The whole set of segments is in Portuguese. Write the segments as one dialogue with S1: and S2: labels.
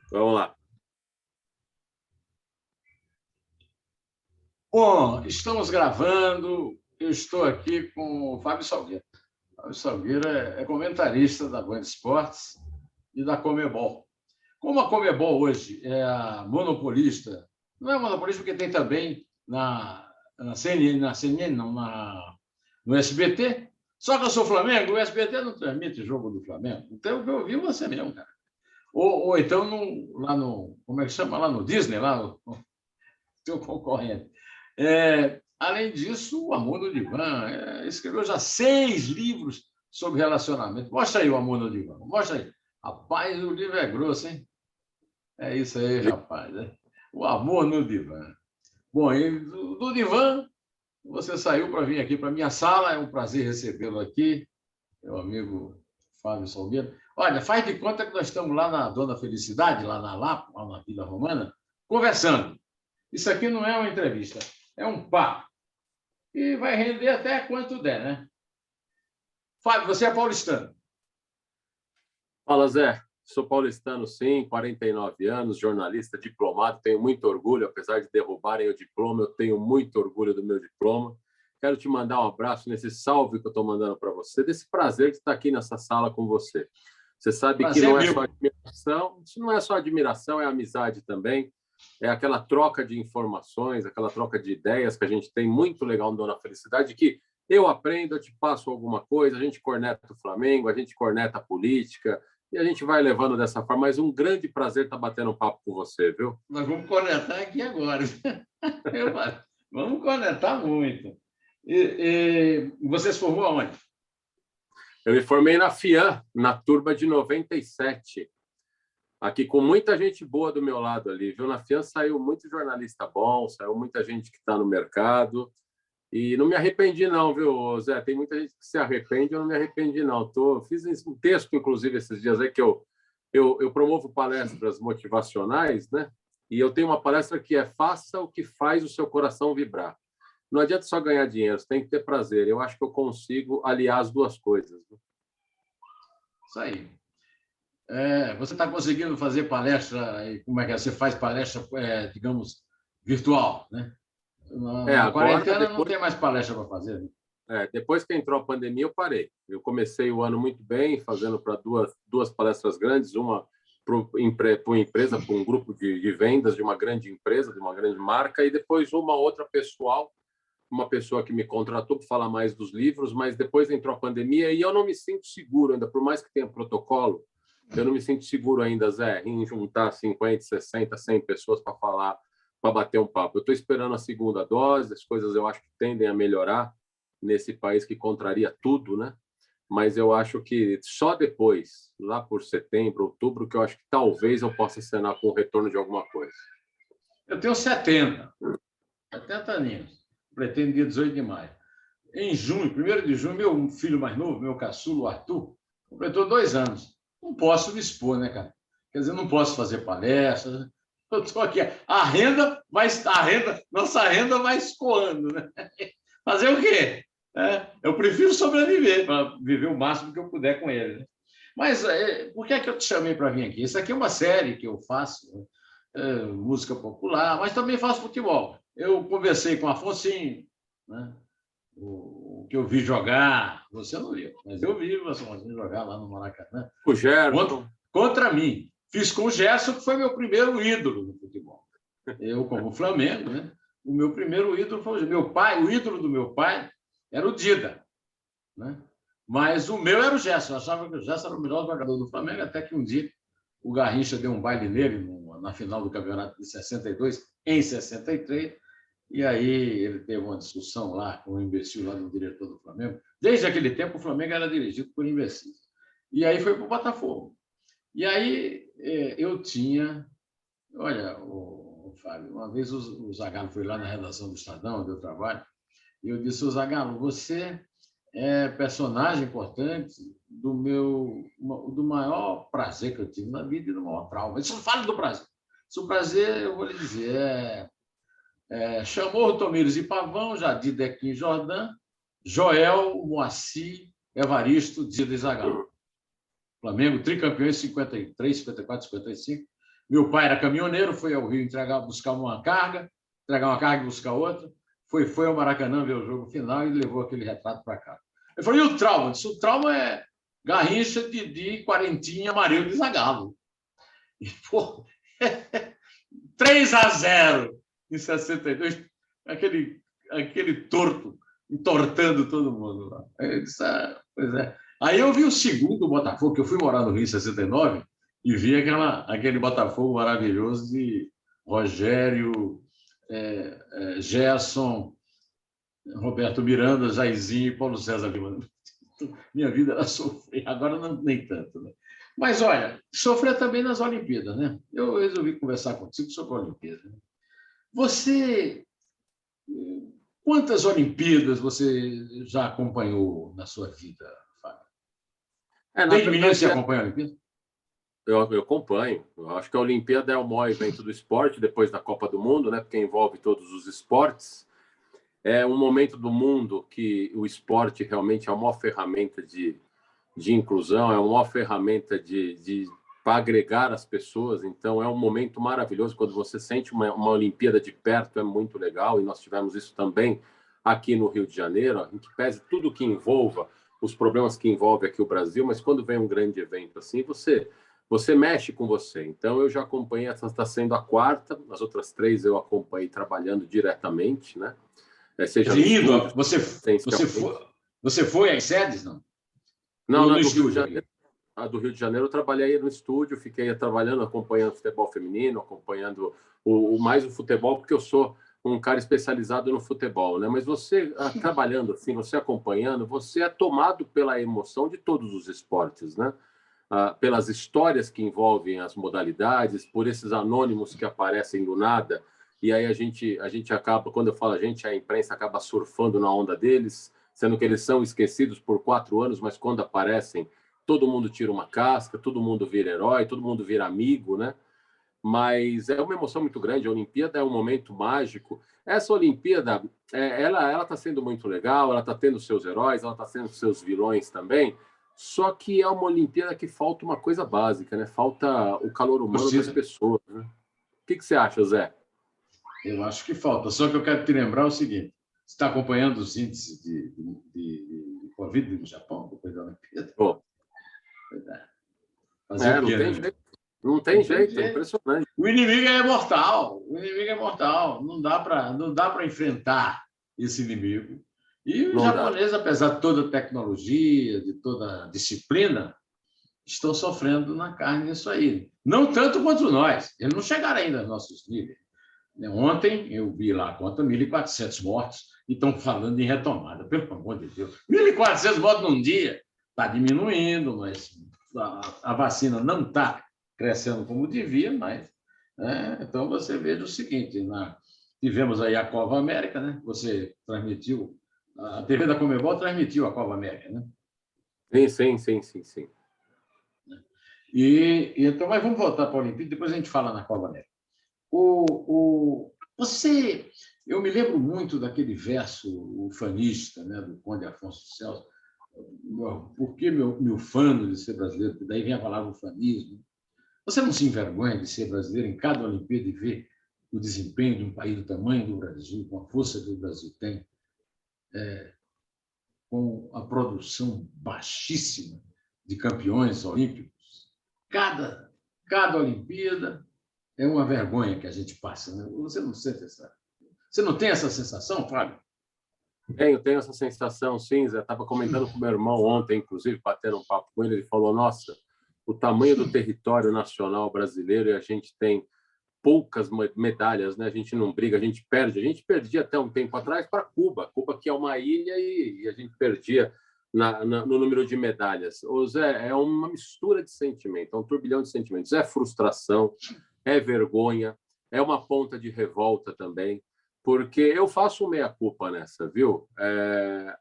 S1: Vamos lá.
S2: Bom, estamos gravando. Eu estou aqui com o Fábio Salgueiro. O Fábio Salgueiro é comentarista da Band Esportes e da Comebol. Como a Comebol hoje é a monopolista, não é monopolista porque tem também na CNN não, no SBT, só que eu sou Flamengo, o SBT não transmite jogo do Flamengo. Então, eu vi você mesmo, cara. Ou então, lá no, como é que chama? Lá no Disney, lá no seu concorrente. Além disso, o Amor no Divã escreveu já 6 livros sobre relacionamento. Mostra aí o Amor no Divã. Mostra aí. Rapaz, o livro é grosso, hein? É isso aí, rapaz. O Amor no Divã. Bom, e do Divã, você saiu para vir aqui para a minha sala. É um prazer recebê-lo aqui, meu amigo Fábio Salgueiro. Olha, faz de conta que nós estamos lá na Dona Felicidade, lá na Lapa, lá na Vila Romana, conversando. Isso aqui não é uma entrevista, é um papo. E vai render até quanto der, né? Fábio, você é paulistano.
S1: Fala, Zé. Sou paulistano, sim, 49 anos, jornalista, diplomado. Tenho muito orgulho, apesar de derrubarem o diploma, eu tenho muito orgulho do meu diploma. Quero te mandar um abraço nesse salve que eu estou mandando para você, desse prazer de estar aqui nessa sala com você. Você sabe prazer que não é só admiração, isso não é só admiração, é amizade também. É aquela troca de informações, aquela troca de ideias que a gente tem muito legal no Dona Felicidade, que eu aprendo, eu te passo alguma coisa, a gente corneta o Flamengo, a gente corneta a política, e a gente vai levando dessa forma. Mas um grande prazer estar batendo um papo com você, viu?
S2: Nós vamos cornetar aqui agora. Vamos cornetar muito. E você se formou aonde?
S1: Eu me formei na FIAM, na turma de 97. Aqui com muita gente boa do meu lado ali, viu? Na FIAM saiu muito jornalista bom, saiu muita gente que está no mercado. E não me arrependi, não, viu, Zé? Tem muita gente que se arrepende, eu não me arrependi, não. Fiz um texto, inclusive, esses dias aí, que eu promovo palestras motivacionais, né? E eu tenho uma palestra que é Faça o que faz o seu coração vibrar. Não adianta só ganhar dinheiro, você tem que ter prazer. Eu acho que eu consigo aliar as duas coisas. Viu?
S2: Isso aí. Você está conseguindo fazer palestra, como é que é? Você faz palestra, digamos, virtual, né? Na quarentena depois... não tem mais palestra para fazer. Né?
S1: Depois que entrou a pandemia, eu parei. Eu comecei o ano muito bem, fazendo para duas palestras grandes, uma para uma empresa, para um grupo de vendas de uma grande empresa, de uma grande marca, e depois uma outra pessoal, uma pessoa que me contratou para falar mais dos livros, mas depois entrou a pandemia e eu não me sinto seguro ainda, por mais que tenha protocolo, eu não me sinto seguro ainda, Zé, em juntar 50, 60, 100 pessoas para falar, para bater um papo. Eu estou esperando a segunda dose, as coisas eu acho que tendem a melhorar nesse país que contraria tudo, né? Mas eu acho que só depois, lá por setembro, outubro, que eu acho que talvez eu possa acenar com o retorno de alguma coisa.
S2: Eu tenho 70 aninhos. Pretendo dia 18 de maio. Em junho, 1º de junho, meu filho mais novo, meu caçulo, o Arthur, completou 2 anos. Não posso me expor, né, cara? Quer dizer, não posso fazer palestra. Eu estou aqui. Nossa renda vai escoando, né? Fazer o quê? Eu prefiro sobreviver, para viver o máximo que eu puder com ele. Né? Mas por que é que eu te chamei para vir aqui? Isso aqui é uma série que eu faço, música popular, mas também faço futebol. Eu conversei com o Afonsinho, né? O que eu vi jogar, você não viu, mas eu vi o Afonsinho jogar lá no Maracanã.
S1: O Gerson.
S2: Contra mim. Fiz com o Gerson, que foi meu primeiro ídolo no futebol. Eu, como Flamengo, né? O meu primeiro ídolo foi meu pai, o ídolo do meu pai era o Dida, né? Mas o meu era o Gerson. Eu achava que o Gerson era o melhor jogador do Flamengo, até que um dia o Garrincha deu um baile nele na final do campeonato de 62, em 63, e aí ele teve uma discussão lá com o imbecil lá do diretor do Flamengo. Desde aquele tempo, o Flamengo era dirigido por imbecis. E aí foi para o Botafogo. E aí eu tinha... Olha, Fábio, uma vez o Zagallo foi lá na redação do Estadão, onde eu trabalho, e eu disse, Zagallo, você é personagem importante do maior prazer que eu tive na vida e do maior trauma. Isso não fala do prazer. Se o prazer, eu vou lhe dizer, chamou o Tomires e Pavão, Jadir Dequim Jordan, Joel, Moacir, Evaristo, Dida e Zagallo. Flamengo, tricampeão em 53, 54, 55. Meu pai era caminhoneiro, foi ao Rio buscar uma carga e buscar outra. Foi ao Maracanã ver o jogo final e levou aquele retrato para cá. Eu falei, e o trauma? Eu disse, o trauma é Garrincha, Didi, Quarentinha, Marinho de Zagallo. E, pô, 3-0 em 62, aquele torto entortando todo mundo lá. Eu disse, pois é. Aí eu vi o segundo Botafogo, que eu fui morar no Rio em 69 e vi aquele Botafogo maravilhoso de Rogério, Gerson, Roberto Miranda, Jairzinho e Paulo César Lima. Minha vida era sofrer, agora não, nem tanto. Né? Mas, olha, sofrer também nas Olimpíadas. Né? Eu resolvi conversar contigo sobre a Olimpíada. Né? Quantas Olimpíadas você já acompanhou na sua vida, Fábio? Desde menino você acompanha a Olimpíada?
S1: Eu acompanho. Eu acho que a Olimpíada é o maior evento do esporte, depois da Copa do Mundo, né? Porque envolve todos os esportes. É um momento do mundo que o esporte realmente é uma maior ferramenta de inclusão, é uma maior ferramenta para agregar as pessoas. Então, é um momento maravilhoso. Quando você sente uma Olimpíada de perto, é muito legal. E nós tivemos isso também aqui no Rio de Janeiro, em que pese tudo que envolva, os problemas que envolve aqui o Brasil, mas quando vem um grande evento assim, você mexe com você. Então, eu já acompanhei, essa está sendo a quarta, as outras três eu acompanhei trabalhando diretamente, né? Seja no estúdio,
S2: você foi às sedes, não?
S1: Não, do Rio de Janeiro. A do Rio de Janeiro eu trabalhei no estúdio, fiquei trabalhando, acompanhando o futebol feminino, acompanhando mais o futebol, porque eu sou um cara especializado no futebol, né? Mas você trabalhando assim, você acompanhando, você é tomado pela emoção de todos os esportes, né? Pelas histórias que envolvem as modalidades, por esses anônimos que aparecem do nada, e aí a gente acaba, quando eu falo a imprensa acaba surfando na onda deles, sendo que eles são esquecidos por 4 anos, mas quando aparecem, todo mundo tira uma casca, todo mundo vira herói, todo mundo vira amigo, né? Mas é uma emoção muito grande. A Olimpíada é um momento mágico. Essa Olimpíada, ela está sendo muito legal, ela está tendo seus heróis, ela está tendo seus vilões também. Só que é uma Olimpíada que falta uma coisa básica, né? Falta o calor humano das pessoas. Né? O que você acha, Zé?
S2: Eu acho que falta. Só que eu quero te lembrar o seguinte: você está acompanhando os índices de Covid no Japão, depois da Olimpíada?
S1: Oh.
S2: Fazer o quê,
S1: não tem
S2: né?
S1: jeito. Não tem jeito, é impressionante.
S2: O inimigo é mortal. O inimigo é mortal. Não dá para enfrentar esse inimigo. E os japoneses, apesar de toda a tecnologia, de toda a disciplina, estão sofrendo na carne isso aí. Não tanto quanto nós. Eles não chegaram ainda aos nossos níveis. Ontem eu vi lá, conta 1.400 mortos e estão falando em retomada. Pelo amor de Deus. 1.400 mortos num dia. Está diminuindo, mas a vacina não está crescendo como devia, mas... então, você veja o seguinte, tivemos aí a Copa América, né? Você transmitiu, a TV da Comebol transmitiu a Copa América, né?
S1: Sim.
S2: Então, mas vamos voltar para a Olimpíada, depois a gente fala na Copa América. Eu me lembro muito daquele verso ufanista, né, do Conde Afonso Celso, por que me ufano de ser brasileiro? Daí vem a palavra ufanismo. Você não se envergonha de ser brasileiro em cada Olimpíada e ver o desempenho de um país do tamanho do Brasil, com a força que o Brasil tem, com a produção baixíssima de campeões olímpicos? Cada Olimpíada é uma vergonha que a gente passa. Né? Você não sente Você não tem essa sensação, Fábio?
S1: Tenho essa sensação, sim. Zé. Estava comentando com meu irmão ontem, inclusive, batendo um papo com ele. Ele falou: nossa, o tamanho do território nacional brasileiro, e a gente tem poucas medalhas, né? A gente não briga, a gente perde. A gente perdia até um tempo atrás para Cuba, que é uma ilha, e a gente perdia no número de medalhas. O Zé, é uma mistura de sentimentos, é um turbilhão de sentimentos. É frustração, é vergonha, é uma ponta de revolta também, porque eu faço meia-culpa nessa, viu?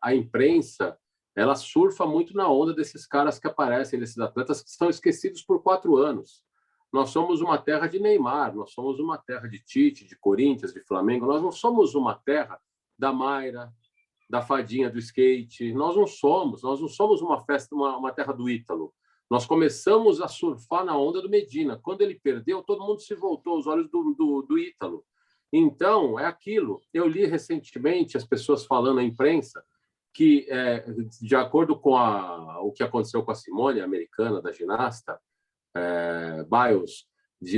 S1: A imprensa, ela surfa muito na onda desses caras que aparecem, desses atletas que são esquecidos por 4 anos. Nós somos uma terra de Neymar, nós somos uma terra de Tite, de Corinthians, de Flamengo, nós não somos uma terra da Mayra, da fadinha do skate, nós não somos uma terra do Ítalo, Nós começamos a surfar na onda do Medina. Quando ele perdeu, todo mundo se voltou aos olhos do Ítalo. Então, é aquilo. Eu li recentemente as pessoas falando na imprensa que, de acordo com o que aconteceu com a Simone, a americana, da ginasta, Biles,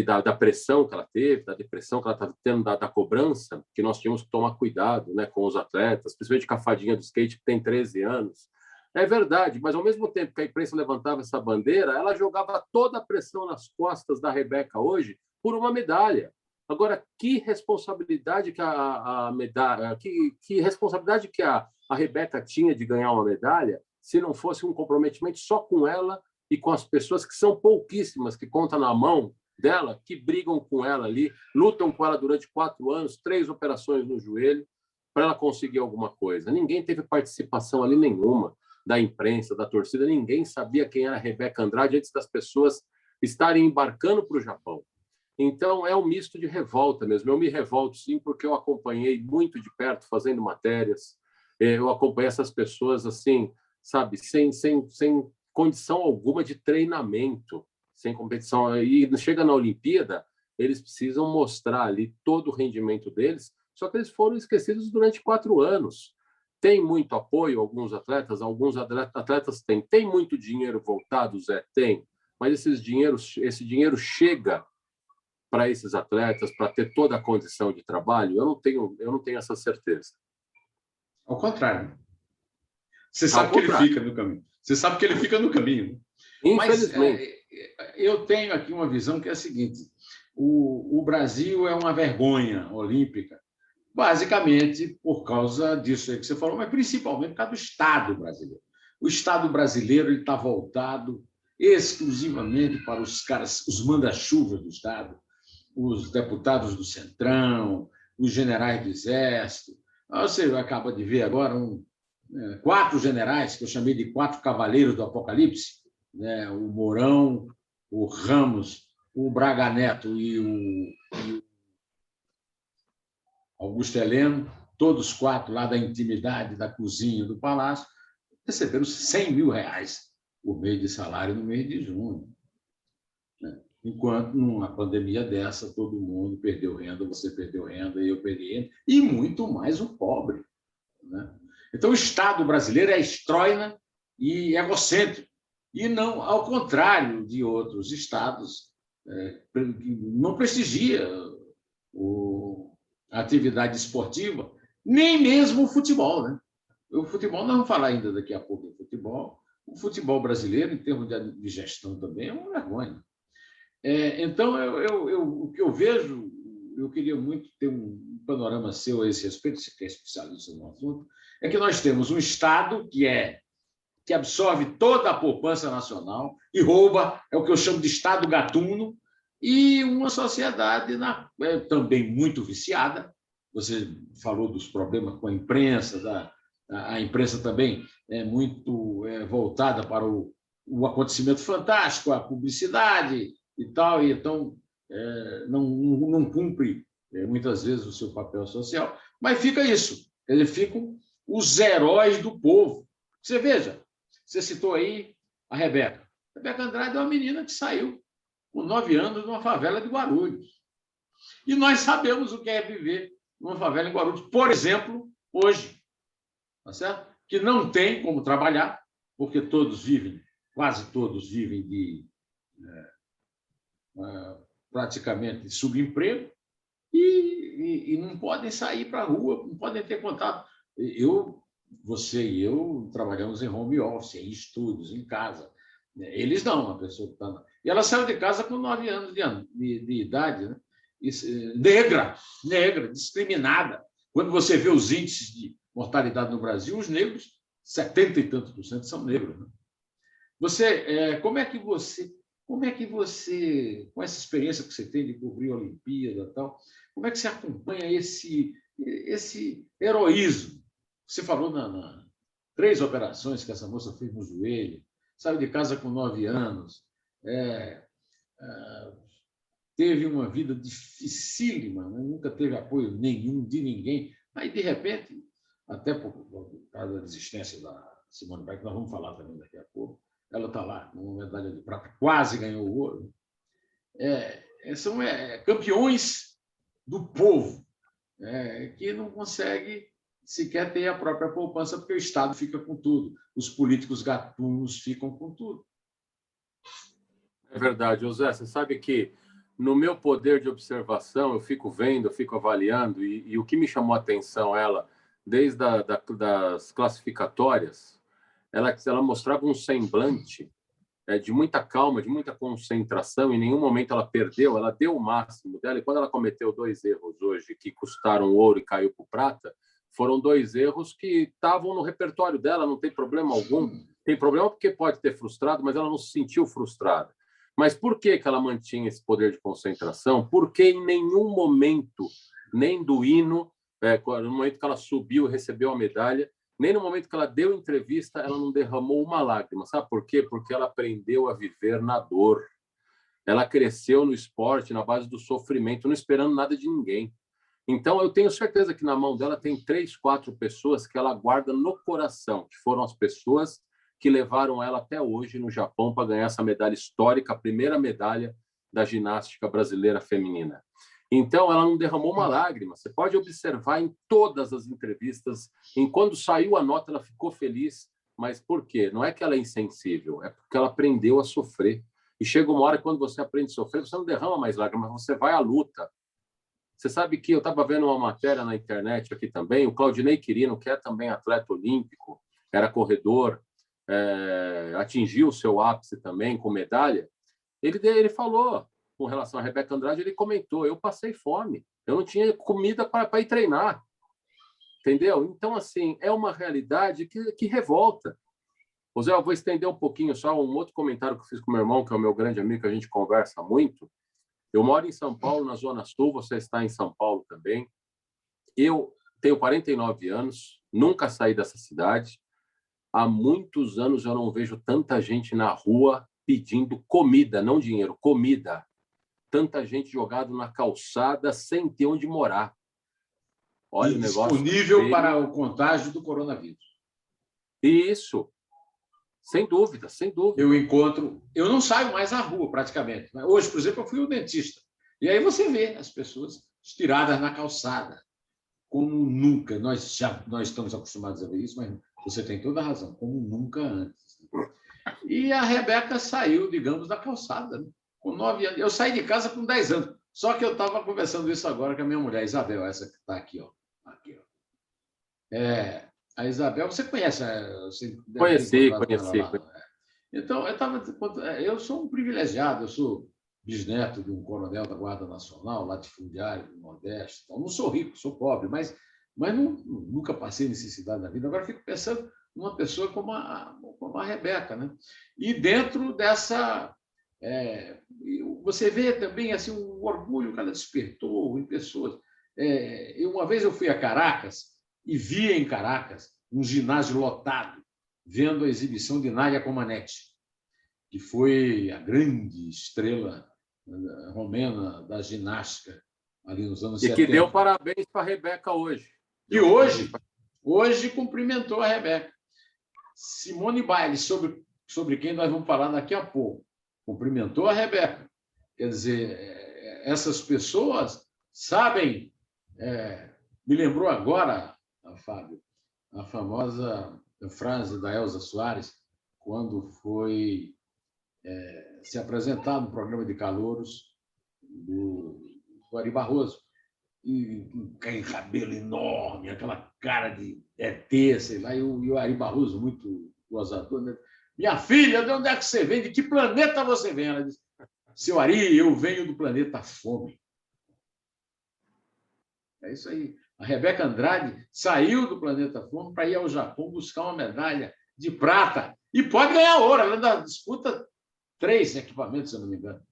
S1: da pressão que ela teve, da depressão que ela estava tendo, da cobrança, que nós tínhamos que tomar cuidado, né, com os atletas, principalmente com a fadinha do skate, que tem 13 anos. É verdade, mas ao mesmo tempo que a imprensa levantava essa bandeira, ela jogava toda a pressão nas costas da Rebeca hoje por uma medalha. Agora, que responsabilidade que a medalha, que responsabilidade que a Rebeca tinha de ganhar uma medalha, se não fosse um comprometimento só com ela e com as pessoas que são pouquíssimas, que contam na mão dela, que brigam com ela ali, lutam com ela durante 4 anos, 3 operações no joelho, para ela conseguir alguma coisa. Ninguém teve participação ali nenhuma, da imprensa, da torcida, ninguém sabia quem era a Rebeca Andrade antes das pessoas estarem embarcando para o Japão. Então, é um misto de revolta mesmo. Eu me revolto, sim, porque eu acompanhei muito de perto, fazendo matérias. Eu acompanhei essas pessoas, assim, sabe, sem condição alguma de treinamento, sem competição. E chega na Olimpíada, eles precisam mostrar ali todo o rendimento deles, só que eles foram esquecidos durante 4 anos. Tem muito apoio, alguns atletas têm. Tem muito dinheiro voltado, Zé? Tem. Mas esse dinheiro chega para esses atletas para ter toda a condição de trabalho? Eu não tenho essa certeza.
S2: Ao contrário. Você sabe que ele fica no caminho. Você sabe que ele fica no caminho. Né?
S1: Infelizmente.
S2: Mas eu tenho aqui uma visão que é a seguinte: o Brasil é uma vergonha olímpica, basicamente por causa disso aí que você falou, mas principalmente por causa do Estado brasileiro. O Estado brasileiro está voltado exclusivamente para os caras, os manda-chuvas do Estado, os deputados do Centrão, os generais do Exército. Você acaba de ver agora 4 generais, que eu chamei de 4 cavaleiros do Apocalipse, né? O Mourão, o Ramos, o Braga Neto e o Augusto Heleno, todos 4 lá da intimidade da cozinha do Palácio, receberam R$100 mil por mês de salário no mês de junho. Né? Enquanto, numa pandemia dessa, todo mundo perdeu renda, você perdeu renda, eu perdi renda, e muito mais o pobre. Né? Então, o Estado brasileiro é estróina e egocêntrico, e não ao contrário de outros estados, não prestigia a atividade esportiva, nem mesmo o futebol. Né? O futebol, nós vamos falar ainda daqui a pouco do futebol. O futebol brasileiro, em termos de gestão também, é uma vergonha. Então, o que eu vejo, eu queria muito ter um panorama seu a esse respeito, você que é especialista no assunto, é que nós temos um Estado que absorve toda a poupança nacional e rouba, é o que eu chamo de Estado gatuno, e uma sociedade também muito viciada. Você falou dos problemas com a imprensa, a imprensa também é muito voltada para o acontecimento fantástico, a publicidade e tal, e então não cumpre muitas vezes o seu papel social, mas fica isso, eles ficam os heróis do povo. Você veja, você citou aí a Rebeca. A Rebeca Andrade é uma menina que saiu com 9 anos numa favela de Guarulhos. E nós sabemos o que é viver numa favela em Guarulhos, por exemplo, hoje, tá certo? Que não tem como trabalhar, porque quase todos vivem de praticamente de subemprego, e não podem sair para a rua, não podem ter contato. Você e eu trabalhamos em home office, em estudos, em casa. Eles não, a pessoa que está... E ela saiu de casa com 9 anos de idade, né? Negra, discriminada. Quando você vê os índices de mortalidade no Brasil, os negros, 70 e tantos % são negros. Né? Como é que você, com essa experiência que você tem de cobrir a Olimpíada e tal, como é que você acompanha esse heroísmo? Você falou 3 operações que essa moça fez no joelho, saiu de casa com 9 anos, teve uma vida dificílima, né? Nunca teve apoio nenhum de ninguém. Aí, de repente, até por causa da desistência da Simone Biles, que nós vamos falar também daqui a pouco, ela está lá com uma medalha de prata, quase ganhou o ouro. São campeões do povo, que não consegue sequer ter a própria poupança, porque o Estado fica com tudo, os políticos gatunos ficam com tudo.
S1: É verdade, José. Você sabe que no meu poder de observação, eu fico vendo, eu fico avaliando, e o que me chamou a atenção, ela, desde das classificatórias, ela mostrava um semblante de muita calma, de muita concentração, em nenhum momento ela perdeu, ela deu o máximo dela, e quando ela cometeu 2 erros hoje, que custaram ouro e caiu para o prata, foram 2 erros que estavam no repertório dela, não tem problema algum. Tem problema porque pode ter frustrado, mas ela não se sentiu frustrada. Mas por que ela mantinha esse poder de concentração? Porque em nenhum momento, nem do hino, no momento que ela subiu e recebeu a medalha, nem no momento que ela deu entrevista, ela não derramou uma lágrima. Sabe por quê? Porque ela aprendeu a viver na dor. Ela cresceu no esporte, na base do sofrimento, não esperando nada de ninguém. Então, eu tenho certeza que na mão dela tem 3, 4 pessoas que ela guarda no coração, que foram as pessoas que levaram ela até hoje no Japão para ganhar essa medalha histórica, a primeira medalha da ginástica brasileira feminina. Então, ela não derramou uma lágrima. Você pode observar em todas as entrevistas, quando saiu a nota, ela ficou feliz. Mas por quê? Não é que ela é insensível, é porque ela aprendeu a sofrer. E chega uma hora que, quando você aprende a sofrer, você não derrama mais lágrimas, você vai à luta. Você sabe que eu estava vendo uma matéria na internet aqui também, o Claudinei Quirino, que é também atleta olímpico, era corredor, atingiu o seu ápice também com medalha. Ele falou, com relação a Rebeca Andrade, ele comentou, eu passei fome, eu não tinha comida para ir treinar, entendeu? Então, assim, é uma realidade que revolta. José, eu vou estender um pouquinho só um outro comentário que eu fiz com meu irmão, que é o meu grande amigo, que a gente conversa muito. Eu moro em São Paulo, na Zona Sul, você está em São Paulo também. Eu tenho 49 anos, nunca saí dessa cidade. Há muitos anos eu não vejo tanta gente na rua pedindo comida, não dinheiro, comida. Tanta gente jogada na calçada sem ter onde morar. Olha o negócio.
S2: Disponível para o contágio do coronavírus.
S1: Isso. Sem dúvida, sem dúvida.
S2: Eu não saio mais à rua, praticamente. Hoje, por exemplo, eu fui ao dentista. E aí você vê as pessoas estiradas na calçada, como nunca. Nós estamos acostumados a ver isso, mas você tem toda a razão, como nunca antes. E a Rebeca saiu, digamos, da calçada, né? Com 9 anos. Eu saí de casa com 10 anos. Só que eu estava conversando isso agora com a minha mulher, Isabel, essa que está aqui, ó. Aqui, ó. A Isabel, você conhece? Você
S1: conheci.
S2: Então, eu sou um privilegiado, eu sou bisneto de um coronel da Guarda Nacional, latifundiário do Nordeste. Então, não sou rico, sou pobre, mas nunca passei necessidade na vida. Agora fico pensando numa pessoa como a Rebeca, né? E dentro dessa... você vê também assim, um orgulho que ela despertou em pessoas. Uma vez eu fui a Caracas e vi em Caracas um ginásio lotado, vendo a exibição de Nádia Comaneci, que foi a grande estrela romena da ginástica ali nos anos 70.
S1: E que deu parabéns para a Rebeca hoje.
S2: E hoje cumprimentou a Rebeca. Simone Biles, sobre quem nós vamos falar daqui a pouco, cumprimentou a Rebeca. Quer dizer, essas pessoas sabem... me lembrou agora, Fábio, a famosa frase da Elza Soares, quando foi se apresentar no programa de calouros do Ari Barroso, e um cabelo enorme, aquela cara de ET, sei lá, e o Ari Barroso, muito gozador, né? Minha filha, de onde é que você vem? De que planeta você vem? Ela disse, seu Ari, eu venho do planeta Fome. É isso aí. A Rebeca Andrade saiu do planeta Fome para ir ao Japão buscar uma medalha de prata. E pode ganhar ouro. Ela ainda disputa 3 equipamentos, se eu não me engano.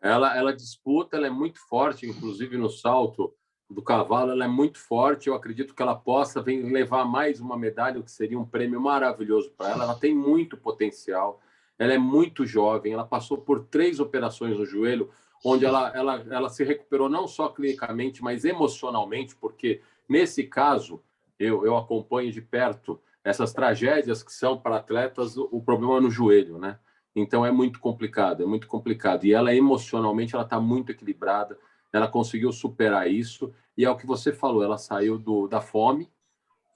S1: Ela disputa, ela é muito forte, inclusive no salto do cavalo, ela é muito forte. Eu acredito que ela possa levar mais uma medalha, o que seria um prêmio maravilhoso para ela. Ela tem muito potencial. Ela é muito jovem. Ela passou por 3 operações no joelho, onde ela se recuperou não só clinicamente, mas emocionalmente, porque, nesse caso, eu acompanho de perto essas tragédias que são para atletas o problema é no joelho, né? Então é muito complicado, é muito complicado. E ela emocionalmente ela está muito equilibrada, ela conseguiu superar isso e é o que você falou, ela saiu da fome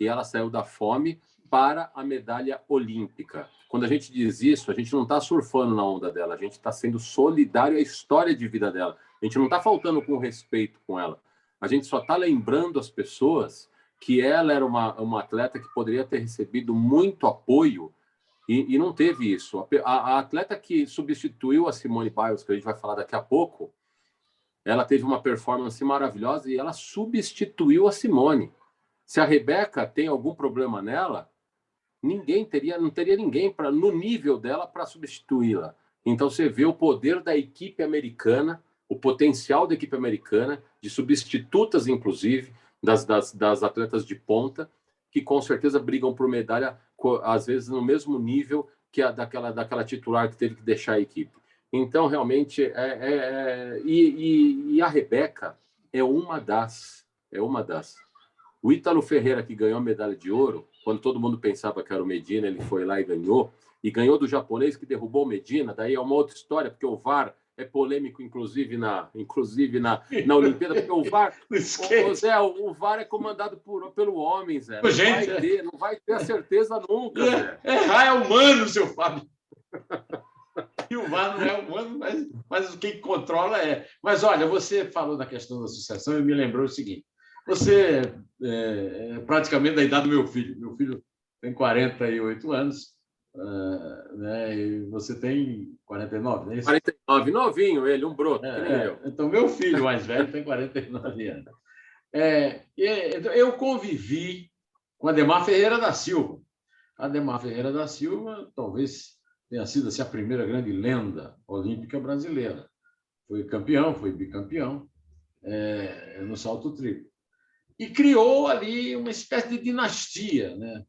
S1: e ela saiu da fome para a medalha olímpica. Quando a gente diz isso, a gente não está surfando na onda dela, a gente está sendo solidário à história de vida dela. A gente não está faltando com respeito com ela. A gente só está lembrando as pessoas que ela era uma atleta que poderia ter recebido muito apoio e não teve isso. A atleta que substituiu a Simone Biles, que a gente vai falar daqui a pouco, ela teve uma performance maravilhosa e ela substituiu a Simone. Se a Rebeca tem algum problema nela, não teria ninguém no nível dela para substituí-la. Então você vê o poder da equipe americana, o potencial da equipe americana, de substitutas, inclusive, das atletas de ponta, que com certeza brigam por medalha, às vezes no mesmo nível que daquela titular que teve que deixar a equipe. Então, realmente, e a Rebeca é uma das. O Ítalo Ferreira, que ganhou a medalha de ouro, quando todo mundo pensava que era o Medina, ele foi lá e ganhou do japonês que derrubou o Medina, daí é uma outra história, porque o VAR é polêmico, inclusive na Olimpíada, porque o VAR, Zé, o VAR é comandado pelo homem, Zé. Não vai ter a certeza nunca, Zé.
S2: Errar é humano, seu Fábio. E o VAR não é humano, mas quem controla é. Mas, olha, você falou da questão da sucessão e me lembrou o seguinte. Você é praticamente da idade do meu filho. Meu filho tem 48 anos, né? E você tem 49, não é isso?
S1: 49, novinho ele, um broto, que nem eu.
S2: Então, meu filho mais velho tem 49 anos. Eu convivi com Adhemar Ferreira da Silva. Adhemar Ferreira da Silva talvez tenha sido assim, a primeira grande lenda olímpica brasileira. Foi campeão, foi bicampeão no salto triplo. E criou ali uma espécie de dinastia, né?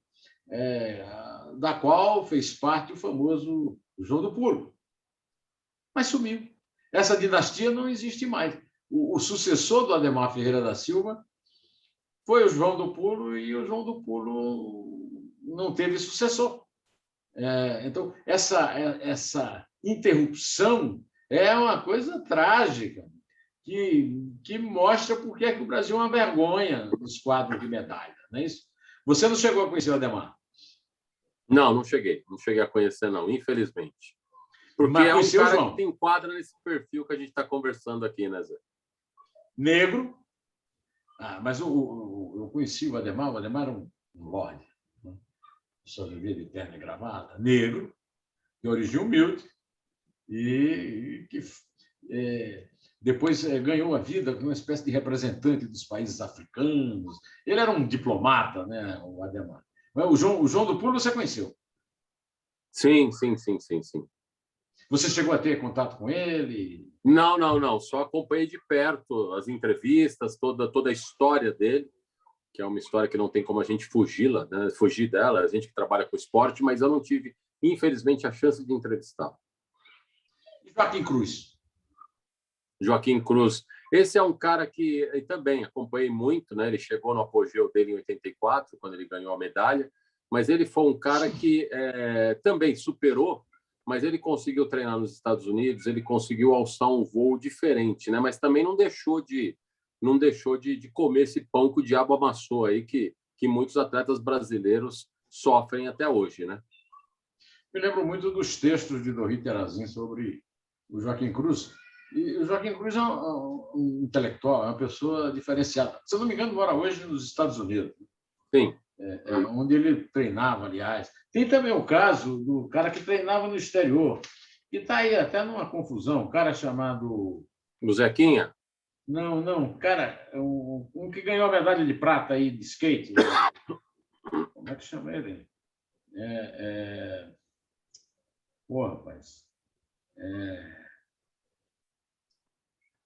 S2: Da qual fez parte o famoso João do Pulo. Mas sumiu. Essa dinastia não existe mais. O sucessor do Adhemar Ferreira da Silva foi o João do Pulo e o João do Pulo não teve sucessor. Então, essa interrupção é uma coisa trágica que mostra por que o Brasil é uma vergonha nos quadros de medalha. Não é isso? Você não chegou a conhecer o Adhemar?
S1: Não cheguei. Não cheguei a conhecer, não, infelizmente. Porque é um cara que se enquadra nesse perfil que a gente está conversando aqui, né, Zé?
S2: Negro. Mas eu conheci o Adhemar era um lorde. Né? Só vivia de terno e gravata, negro, de origem humilde, e que depois ganhou a vida como uma espécie de representante dos países africanos. Ele era um diplomata, né, o Adhemar. O João do Pulo você conheceu?
S1: Sim.
S2: Você chegou a ter contato com ele?
S1: Não. Só acompanhei de perto as entrevistas, toda a história dele, que é uma história que não tem como a gente fugir dela, a gente que trabalha com esporte, mas eu não tive, infelizmente, a chance de entrevistá-lo.
S2: E Joaquim Cruz?
S1: Joaquim Cruz. Esse é um cara que também acompanhei muito, né? Ele chegou no apogeu dele em 84, quando ele ganhou a medalha, mas ele foi um cara que também superou, mas ele conseguiu treinar nos Estados Unidos, ele conseguiu alçar um voo diferente, né? Mas também não deixou de comer esse pão que o diabo amassou aí, que muitos atletas brasileiros sofrem até hoje, né?
S2: Me lembro muito dos textos de Dorri Terazin sobre o Joaquim Cruz. E o Joaquim Cruz é um intelectual, é uma pessoa diferenciada. Se eu não me engano, mora hoje nos Estados Unidos.
S1: Sim.
S2: Onde ele treinava, aliás. Tem também o caso do cara que treinava no exterior, que está aí até numa confusão. Um cara chamado...
S1: O Zequinha?
S2: Não. Cara, um que ganhou a medalha de prata aí de skate. Como é que chama ele? Pô, rapaz.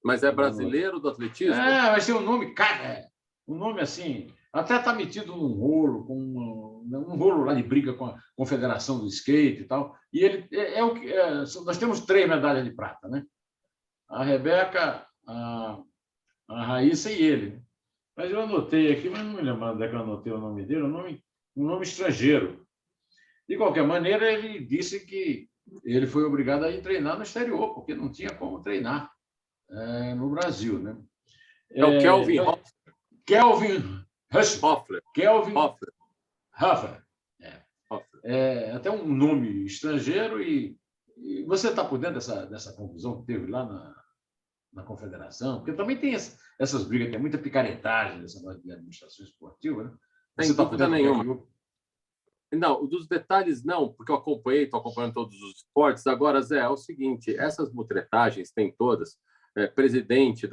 S1: Mas é brasileiro do atletismo?
S2: Mas tem um nome, cara. Um nome assim. Até está metido num rolo, um rolo lá de briga com a Confederação do Skate e tal. E ele nós temos 3 medalhas de prata, né? A Rebeca, a Raíssa e ele. Mas eu anotei aqui, mas não me lembro onde é que eu anotei o nome dele. O nome um nome estrangeiro. De qualquer maneira, ele disse que ele foi obrigado a ir treinar no exterior, porque não tinha como treinar no Brasil, né?
S1: É o Kelvin
S2: Kelvin
S1: Hoffler.
S2: Kelvin
S1: Hoffler.
S2: Hoffler. É até um nome estrangeiro. E você está por dentro dessa confusão que teve lá na confederação? Porque também tem essas brigas, tem muita picaretagem nessa de administração esportiva, né?
S1: Sem dúvida nenhuma. Não, dos detalhes não, porque eu estou acompanhando todos os esportes. Agora, Zé, é o seguinte, essas mutretagens tem todas. Presidente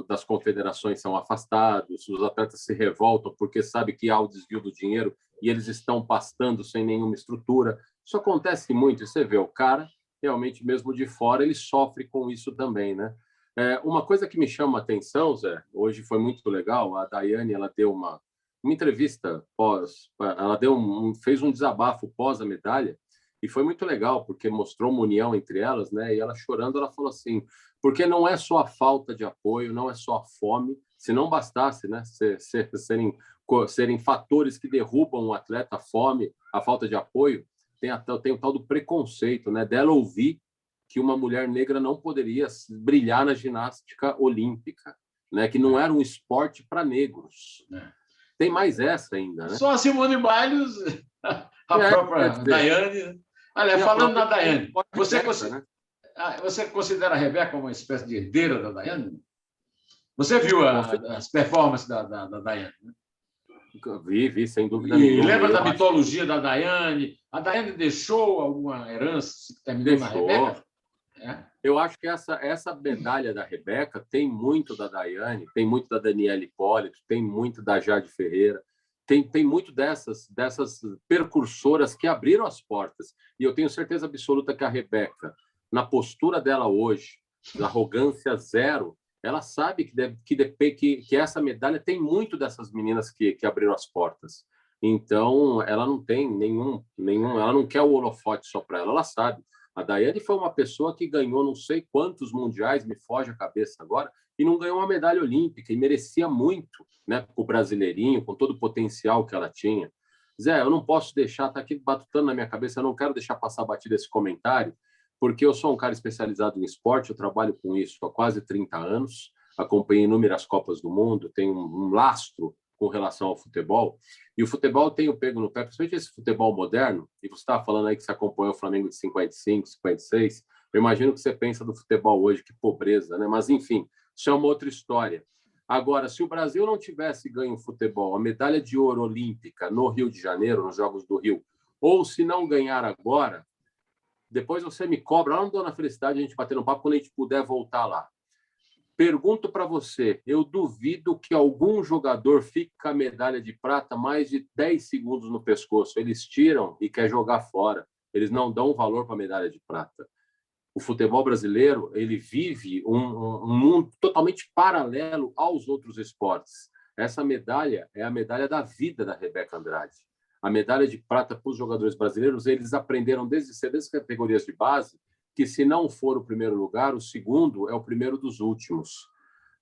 S1: das confederações são afastados, os atletas se revoltam porque sabem que há o desvio do dinheiro e eles estão pastando sem nenhuma estrutura. Isso acontece muito, e você vê, o cara, realmente, mesmo de fora, ele sofre com isso também, né? Uma coisa que me chama a atenção, Zé, hoje foi muito legal, a Daiane, ela deu uma entrevista ela fez um desabafo pós a medalha, e foi muito legal, porque mostrou uma união entre elas, né? E ela chorando, ela falou assim, porque não é só a falta de apoio, não é só a fome, se não bastasse, né, serem fatores que derrubam o atleta, a fome, a falta de apoio, tem o tal do preconceito, né, dela ouvir que uma mulher negra não poderia brilhar na ginástica olímpica, né, que não era um esporte para negros. Tem mais essa ainda, né?
S2: Só a Simone Biles, a própria Daiane. Olha, falando na Daiane, você considera a Rebeca uma espécie de herdeira da Daiane? Você viu as performances da Daiane? Né?
S1: Vi, sem dúvida nenhuma.
S2: Lembra da mitologia da Daiane? A Daiane deixou alguma herança que terminou na Rebeca?
S1: Eu acho que essa medalha da Rebeca tem muito da Daiane, tem muito da Daniela Hipólito, tem muito da Jade Ferreira, tem muito dessas percursoras que abriram as portas. E eu tenho certeza absoluta que a Rebeca, na postura dela hoje, da arrogância zero, ela sabe que essa medalha tem muito dessas meninas que abriram as portas. Então, ela não tem nenhum, ela não quer o holofote só para ela, ela sabe. A Daiane foi uma pessoa que ganhou não sei quantos mundiais, me foge a cabeça agora, e não ganhou uma medalha olímpica, e merecia muito, né, com o brasileirinho, com todo o potencial que ela tinha. Zé, eu não posso deixar, tá aqui batutando na minha cabeça, eu não quero deixar passar batido esse comentário, porque eu sou um cara especializado em esporte, eu trabalho com isso há quase 30 anos, acompanhei inúmeras Copas do Mundo, tenho um lastro com relação ao futebol, e o futebol tem o pego no pé, principalmente esse futebol moderno, e você estava falando aí que você acompanhou o Flamengo de 55, 56, eu imagino que você pensa do futebol hoje, que pobreza, né? Mas, enfim, isso é uma outra história. Agora, se o Brasil não tivesse ganho o futebol, a medalha de ouro olímpica no Rio de Janeiro, nos Jogos do Rio, ou se não ganhar agora, depois você me cobra, lá no Dona Felicidade, a gente bater no papo quando a gente puder voltar lá. Pergunto para você, eu duvido que algum jogador fique com a medalha de prata mais de 10 segundos no pescoço. Eles tiram e quer jogar fora. Eles não dão valor para a medalha de prata. O futebol brasileiro, ele vive um mundo totalmente paralelo aos outros esportes. Essa medalha é a medalha da vida da Rebeca Andrade. A medalha de prata para os jogadores brasileiros, eles aprenderam desde cedo, desde as categorias de base, que se não for o primeiro lugar, o segundo é o primeiro dos últimos.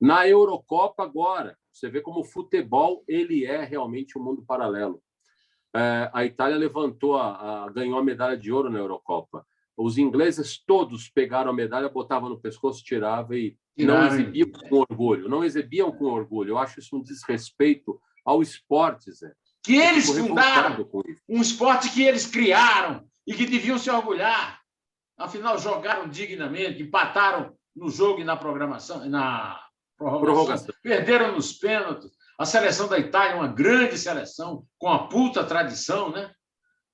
S1: Na Eurocopa agora, você vê como o futebol ele é realmente um mundo paralelo. A Itália ganhou a medalha de ouro na Eurocopa. Os ingleses todos pegaram a medalha, botavam no pescoço, tiravam e não exibiam com orgulho. Não exibiam com orgulho. Eu acho isso um desrespeito ao esporte, Zé.
S2: Que eles fundaram, um esporte que eles criaram e que deviam se orgulhar. Afinal, jogaram dignamente, empataram no jogo e na programação, na prorrogação. Perderam nos pênaltis. A seleção da Itália é uma grande seleção, com a puta tradição, né?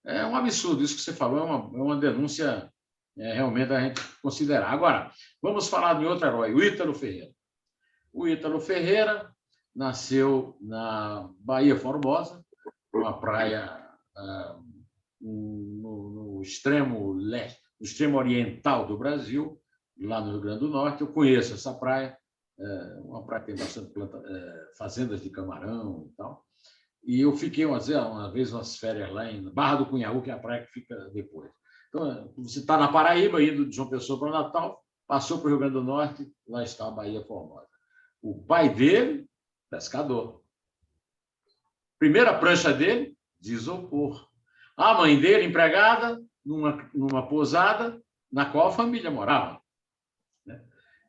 S2: É um absurdo. Isso que você falou é uma denúncia realmente a gente considerar. Agora, vamos falar de outro herói, o Ítalo Ferreira. O Ítalo Ferreira nasceu na Baía Formosa, uma praia no extremo leste, no extremo oriental do Brasil, lá no Rio Grande do Norte. Eu conheço essa praia, uma praia que tem bastante fazendas de camarão e tal. E eu fiquei uma vez umas férias lá em Barra do Cunhaú, que é a praia que fica depois. Então, você está na Paraíba, indo de João Pessoa para Natal, passou para o Rio Grande do Norte, lá está a Baía Formosa. O pai dele, pescador. Primeira prancha dele, de isopor. A mãe dele, empregada, numa pousada na qual a família morava.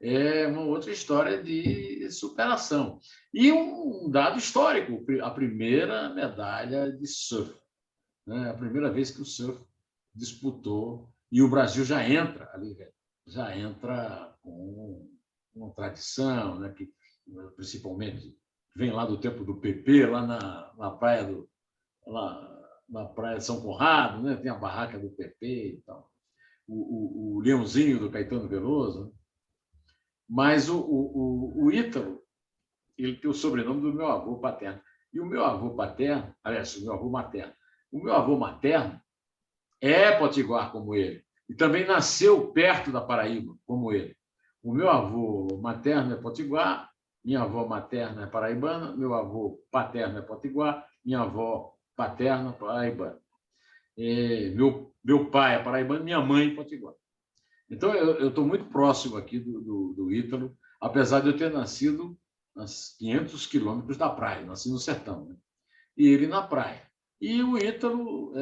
S2: É uma outra história de superação. E um dado histórico, a primeira medalha de surf. Né? A primeira vez que o surf disputou, e o Brasil já entra ali, já entra com uma tradição, né? Que principalmente vem lá do tempo do PP, lá na praia na praia de São Conrado, né? Tem a barraca do PP e tal. O Leãozinho do Caetano Veloso. Né? Mas o Ítalo, ele tem o sobrenome do meu avô paterno. E o meu avô paterno, aliás, o meu avô materno. O meu avô materno é potiguar como ele. E também nasceu perto da Paraíba, como ele. O meu avô materno é potiguar, minha avó materna é paraibana, meu avô paterno é potiguar, minha avó paterna é paraibana. Meu pai é paraibano, minha mãe é potiguar. Então, eu estou muito próximo aqui do Ítalo, apesar de eu ter nascido a 500 quilômetros da praia, nasci no sertão, né? E ele na praia. E o Ítalo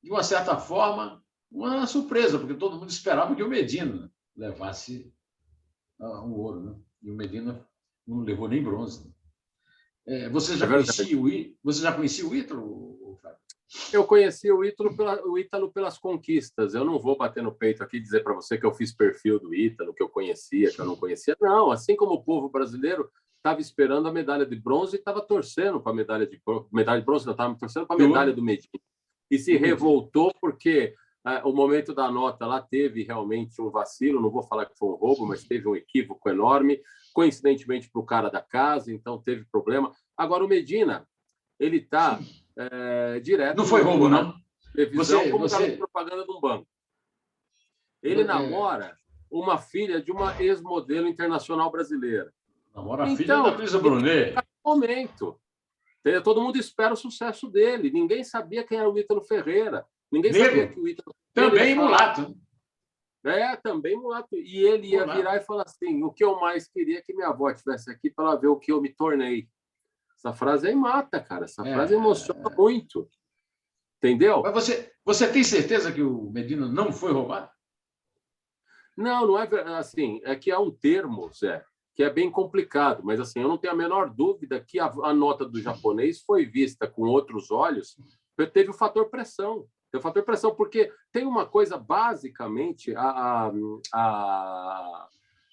S2: de uma certa forma, uma surpresa, porque todo mundo esperava que o Medina levasse um ouro, né? E o Medina não levou nem bronze. Você já conhecia o Ítalo, Fábio?
S1: Eu conheci o Ítalo pelas conquistas. Eu não vou bater no peito aqui e dizer para você que eu fiz perfil do Ítalo, que eu conhecia, que eu não conhecia. Não, assim como o povo brasileiro estava esperando a medalha de bronze e estava torcendo para a medalha de bronze, não estava torcendo para a medalha do Medina. E se revoltou porque o momento da nota lá teve realmente um vacilo, não vou falar que foi um roubo, mas teve um equívoco enorme, coincidentemente para o cara da casa, então teve problema. Agora, o Medina, ele está direto...
S2: Não foi roubo, não?
S1: Televisão, como garoto propaganda de um banco. Ele namora uma filha de uma ex-modelo internacional brasileira.
S2: Namora a filha da Luísa Brunet.
S1: Momento. Todo mundo espera o sucesso dele. Ninguém sabia quem era o Ítalo Ferreira. Ninguém sabia que o Ítalo
S2: também mulato.
S1: Também mulato. E ele ia virar e falar assim: o que eu mais queria é que minha avó estivesse aqui para ela ver o que eu me tornei. Essa frase aí mata, cara. Essa frase emociona muito. Entendeu?
S2: Mas você tem certeza que o Medina não foi roubado?
S1: Não é assim. É que há um termo, Zé, que é bem complicado, mas assim, eu não tenho a menor dúvida que a nota do japonês foi vista com outros olhos, teve o fator pressão. Teve o fator pressão, porque tem uma coisa, basicamente, a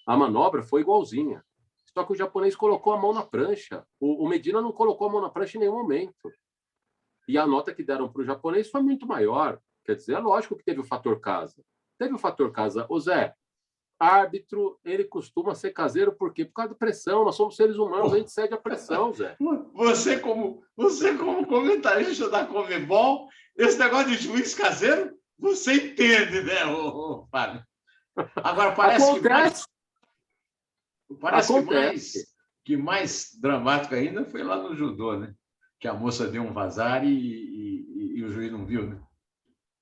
S1: manobra foi igualzinha. Só que o japonês colocou a mão na prancha. O Medina não colocou a mão na prancha em nenhum momento. E a nota que deram para o japonês foi muito maior. Quer dizer, é lógico que teve o fator casa. Teve o fator casa. Ô Zé, árbitro, ele costuma ser caseiro por quê? Por causa da pressão. Nós somos seres humanos, a gente cede a pressão, Zé.
S2: Você como comentarista da Conmebol, esse negócio de juiz caseiro, você entende, né, Fábio? Agora, parece que mais dramático ainda foi lá no judô, né? Que a moça deu um vazar e o juiz não viu, né?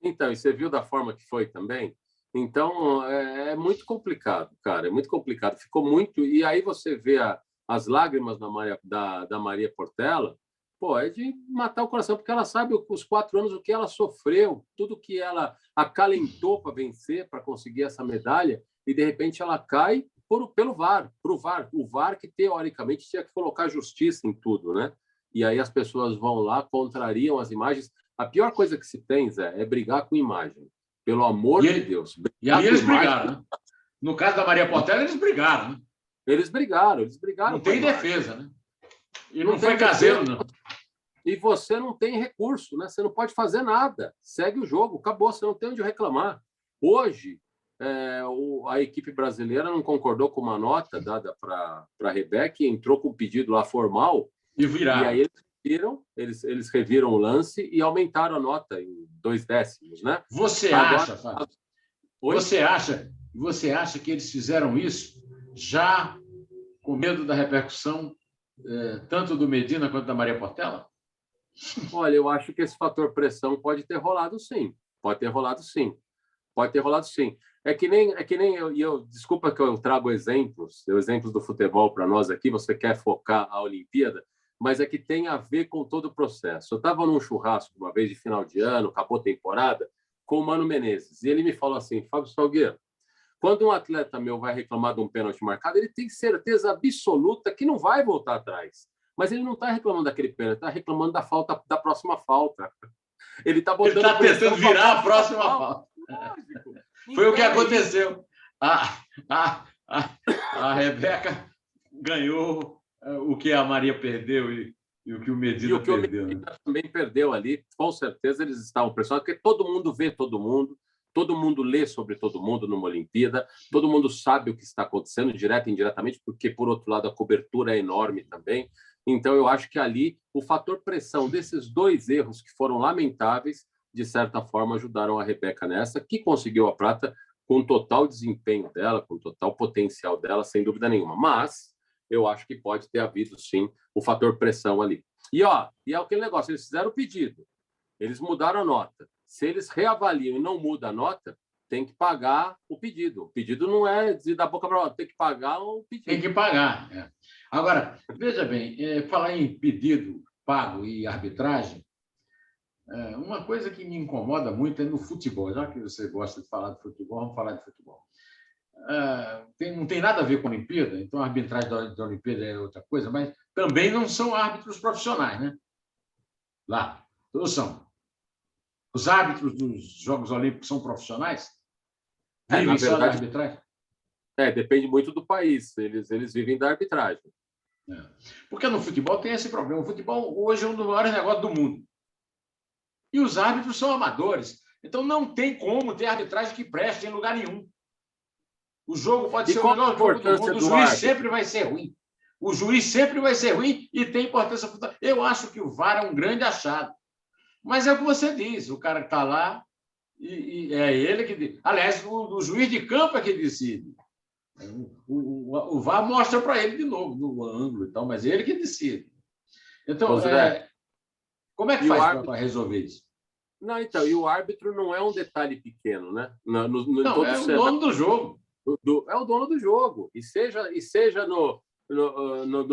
S1: Então, e você viu da forma que foi também? Então, é muito complicado, cara, é muito complicado. Ficou muito... E aí você vê as lágrimas da Maria Portela, pô, é de matar o coração, porque ela sabe os 4 anos o que ela sofreu, tudo que ela acalentou para vencer, para conseguir essa medalha, e de repente ela cai pelo VAR, o VAR que teoricamente tinha que colocar justiça em tudo, né? E aí as pessoas vão lá, contrariam as imagens. A pior coisa que se tem, Zé, é brigar com imagem. Pelo amor de Deus.
S2: E aí eles brigaram, né? No caso da Maria Portela, eles brigaram, né?
S1: Eles brigaram.
S2: Não tem defesa, né? E não foi caseiro, não.
S1: E você não tem recurso, né? Você não pode fazer nada. Segue o jogo, acabou, você não tem onde reclamar. Hoje, a equipe brasileira não concordou com uma nota dada para a Rebeca e entrou com um pedido lá formal.
S2: E viraram.
S1: E aí eles reviram o lance e aumentaram a nota em 2 décimos, né?
S2: Você acha, Fábio? Você acha que eles fizeram isso já com medo da repercussão tanto do Medina quanto da Maria Portela?
S1: Olha, eu acho que esse fator pressão pode ter rolado, sim. Pode ter rolado, sim. É que nem desculpa que eu trago exemplos do futebol para nós aqui. Você quer focar a Olimpíada, mas é que tem a ver com todo o processo. Eu estava num churrasco uma vez de final de ano, acabou a temporada, com o Mano Menezes, e ele me falou assim, Fábio Salgueiro, quando um atleta meu vai reclamar de um pênalti marcado, ele tem certeza absoluta que não vai voltar atrás. Mas ele não está reclamando daquele pênalti, está reclamando da falta da próxima falta. Ele está botando.
S2: Ele está tentando virar a próxima falta. Foi o que aconteceu. A Rebeca ganhou o que a Maria perdeu e o que o Medina perdeu. O Medina
S1: também perdeu ali. Com certeza eles estavam pressionados, porque todo mundo vê todo mundo lê sobre todo mundo numa Olimpíada, todo mundo sabe o que está acontecendo, direto e indiretamente, porque, por outro lado, a cobertura é enorme também. Então, eu acho que ali o fator pressão desses dois erros que foram lamentáveis, de certa forma, ajudaram a Rebeca nessa, que conseguiu a prata com total desempenho dela, com total potencial dela, sem dúvida nenhuma. Mas eu acho que pode ter havido, sim, o fator pressão ali. E é aquele negócio, eles fizeram o pedido, eles mudaram a nota. Se eles reavaliam e não mudam a nota, tem que pagar o pedido. O pedido não é dizer da boca para fora, tem que pagar o pedido.
S2: Tem que pagar. É. Agora, veja bem, falar em pedido pago e arbitragem, uma coisa que me incomoda muito é no futebol. Já que você gosta de falar de futebol, vamos falar de futebol. Não tem nada a ver com a Olimpíada, então a arbitragem da Olimpíada é outra coisa, mas também não são árbitros profissionais, né? Lá, todos são. Os árbitros dos Jogos Olímpicos são profissionais?
S1: Vivem só da arbitragem? Depende muito do país. Eles vivem da arbitragem.
S2: Porque no futebol tem esse problema. O futebol hoje é um dos maiores negócios do mundo. E os árbitros são amadores. Então não tem como ter arbitragem que preste em lugar nenhum. O jogo pode ser o melhor jogo do mundo. O juiz sempre vai ser ruim. O juiz sempre vai ser ruim e tem importância. Eu acho que o VAR é um grande achado. Mas é o que você diz, o cara que está lá, e é ele que diz. Aliás, o juiz de campo é que decide. O VAR mostra para ele de novo, no ângulo e tal, mas é ele que decide. Então, como é que faz para resolver isso?
S1: Não, então, e o árbitro não é um detalhe pequeno, né?
S2: Não, é o dono do jogo.
S1: É o dono do jogo. E seja no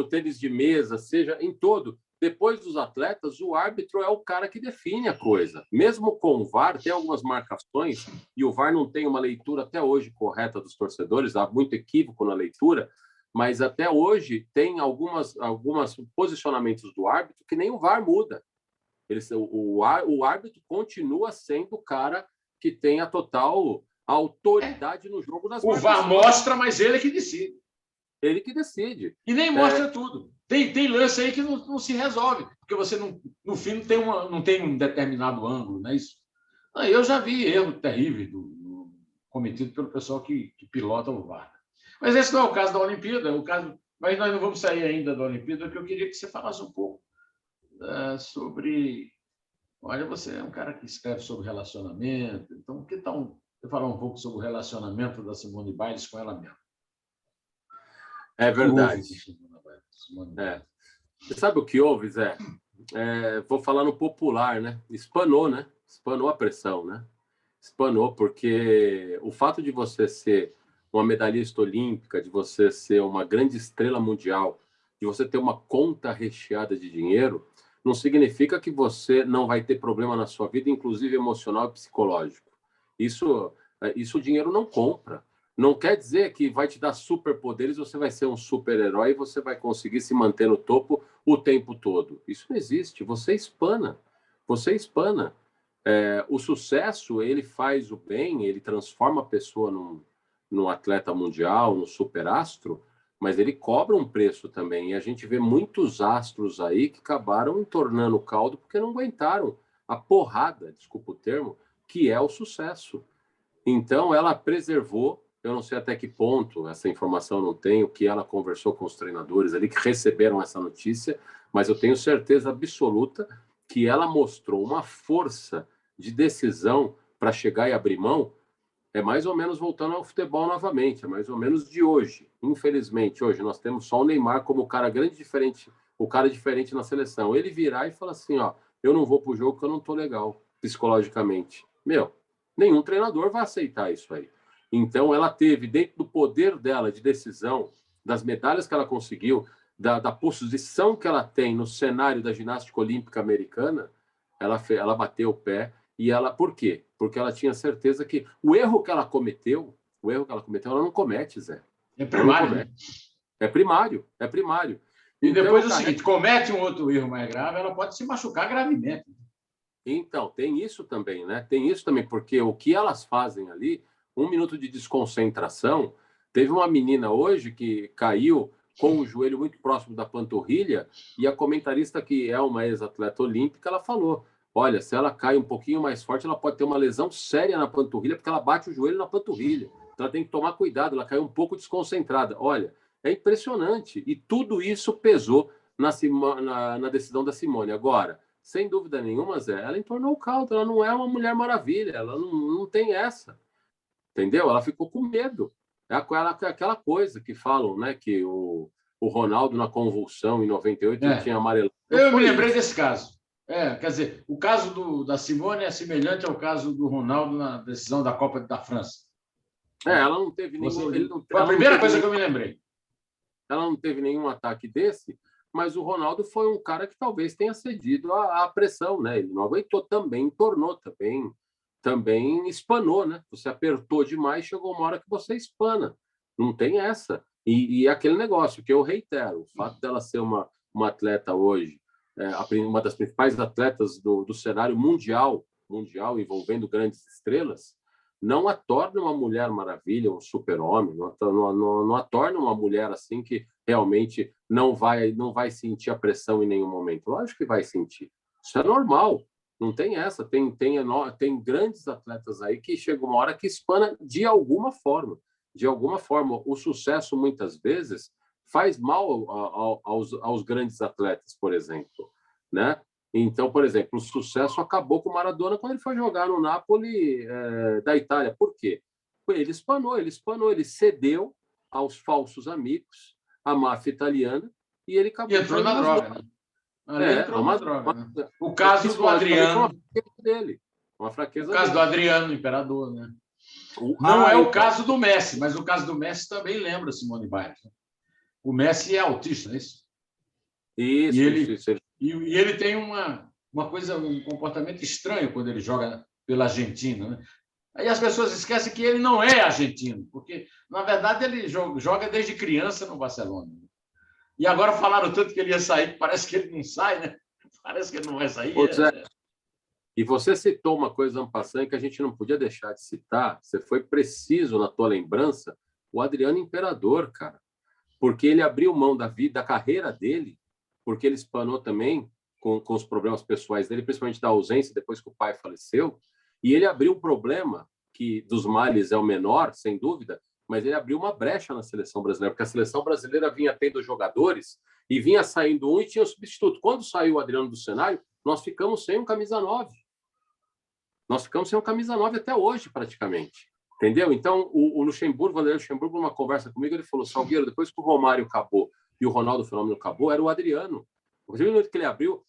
S1: tênis de mesa, seja em todo. Depois dos atletas, o árbitro é o cara que define a coisa. Mesmo com o VAR, tem algumas marcações, e o VAR não tem uma leitura até hoje correta dos torcedores, há muito equívoco na leitura, mas até hoje tem algumas posicionamentos do árbitro que nem o VAR muda. O árbitro continua sendo o cara que tem a total autoridade no jogo das
S2: marcações. O VAR mostra, mas ele é que decide.
S1: Ele que decide.
S2: E nem mostra tudo. Tem lance aí que não se resolve, porque você no fim não tem um determinado ângulo, não é isso? Eu já vi erro terrível cometido pelo pessoal que pilota o VAR. Mas esse não é o caso da Olimpíada, mas nós não vamos sair ainda da Olimpíada, porque eu queria que você falasse um pouco sobre... Olha, você é um cara que escreve sobre relacionamento, então que tal você falar um pouco sobre o relacionamento da Simone Biles com ela mesma?
S1: É verdade. Você sabe o que houve, Zé? Vou falar no popular, né? Espanou, né? Espanou a pressão, né? Espanou, porque o fato de você ser uma medalhista olímpica, de você ser uma grande estrela mundial, de você ter uma conta recheada de dinheiro, não significa que você não vai ter problema na sua vida, inclusive emocional e psicológico. Isso o dinheiro não compra. Não quer dizer que vai te dar superpoderes, você vai ser um super-herói e você vai conseguir se manter no topo o tempo todo. Isso não existe. Você espana. Você espana. O sucesso, ele faz o bem, ele transforma a pessoa num atleta mundial, num superastro, mas ele cobra um preço também. E a gente vê muitos astros aí que acabaram entornando o caldo porque não aguentaram a porrada, desculpa o termo, que é o sucesso. Então, ela preservou. Eu não sei até que ponto, essa informação não tenho, que ela conversou com os treinadores ali que receberam essa notícia, mas eu tenho certeza absoluta que ela mostrou uma força de decisão para chegar e abrir mão. É mais ou menos voltando ao futebol novamente, é mais ou menos de hoje. Infelizmente, hoje nós temos só o Neymar como o cara diferente na seleção. Ele virar e falar assim, eu não vou para o jogo porque eu não estou legal psicologicamente. Nenhum treinador vai aceitar isso aí. Então, ela teve, dentro do poder dela de decisão, das medalhas que ela conseguiu, da posição que ela tem no cenário da ginástica olímpica americana, ela bateu o pé. E ela, por quê? Porque ela tinha certeza que o erro que ela cometeu, ela não comete, Zé.
S2: É primário, né?
S1: É primário, é primário.
S2: E então, depois o seguinte, comete um outro erro mais grave, ela pode se machucar gravemente.
S1: Então, tem isso também, né? Tem isso também, porque o que elas fazem ali, 1 minuto de desconcentração, teve uma menina hoje que caiu com o joelho muito próximo da panturrilha, e a comentarista, que é uma ex-atleta olímpica, ela falou: olha, se ela cai um pouquinho mais forte, ela pode ter uma lesão séria na panturrilha, porque ela bate o joelho na panturrilha. Então ela tem que tomar cuidado, ela caiu um pouco desconcentrada. Olha, é impressionante. E tudo isso pesou na decisão da Simone. Agora, sem dúvida nenhuma, Zé, ela entornou o caldo, ela não é uma Mulher Maravilha, ela não tem essa, entendeu? Ela ficou com medo. É aquela coisa que falam, né, que o Ronaldo na convulsão em 98 ele tinha amarelo.
S2: Eu me lembrei desse caso. Quer dizer, o caso da Simone é semelhante ao caso do Ronaldo na decisão da Copa da França.
S1: Ela não teve nenhum.
S2: Foi a primeira coisa que eu me lembrei.
S1: Ela não teve nenhum ataque desse, mas o Ronaldo foi um cara que talvez tenha cedido à pressão, né? Ele não aguentou também, entornou também espanou, né? Você apertou demais, chegou uma hora que você espana. Não tem essa. E aquele negócio que eu reitero, o fato dela ser uma atleta hoje, uma das principais atletas do cenário mundial envolvendo grandes estrelas, não a torna uma Mulher Maravilha, um super-homem, não a torna uma mulher assim que realmente não vai sentir a pressão em nenhum momento. Lógico que vai sentir. Isso é normal. Não tem essa. Tem grandes atletas aí que chega uma hora que espana de alguma forma. De alguma forma. O sucesso, muitas vezes, faz mal aos grandes atletas, por exemplo, né? Então, por exemplo, o sucesso acabou com o Maradona quando ele foi jogar no Napoli da Itália. Por quê? Ele espanou, ele cedeu aos falsos amigos, à máfia italiana, e ele acabou.
S2: E entrou na droga, né? Entrou na droga, né? O caso do Adriano.
S1: Uma fraqueza
S2: o caso
S1: dele.
S2: do Adriano, imperador, né? Não é o caso do Messi, mas o caso do Messi também lembra Simone Biles. Né? O Messi é autista, não é isso?
S1: Isso.
S2: E ele tem uma coisa, um comportamento estranho quando ele joga pela Argentina. Né? Aí as pessoas esquecem que ele não é argentino, porque, na verdade, ele joga desde criança no Barcelona. E agora falaram tanto que ele ia sair, parece que ele não sai, né? Parece que ele não vai sair.
S1: E você citou uma coisa en passant que a gente não podia deixar de citar, você foi preciso na tua lembrança, o Adriano Imperador, cara. Porque ele abriu mão da vida, da carreira dele, porque ele espanou também com os problemas pessoais dele, principalmente da ausência depois que o pai faleceu, e ele abriu um problema que dos males é o menor, sem dúvida, mas ele abriu uma brecha na seleção brasileira, porque a seleção brasileira vinha tendo jogadores e vinha saindo um e tinha o substituto. Quando saiu o Adriano do cenário, nós ficamos sem um camisa 9. Nós ficamos sem um camisa 9 até hoje, praticamente. Entendeu? Então, o Luxemburgo, numa conversa comigo, ele falou: Salgueiro, depois que o Romário acabou e o Ronaldo Fenômeno acabou, era o Adriano. O minuto que ele abriu,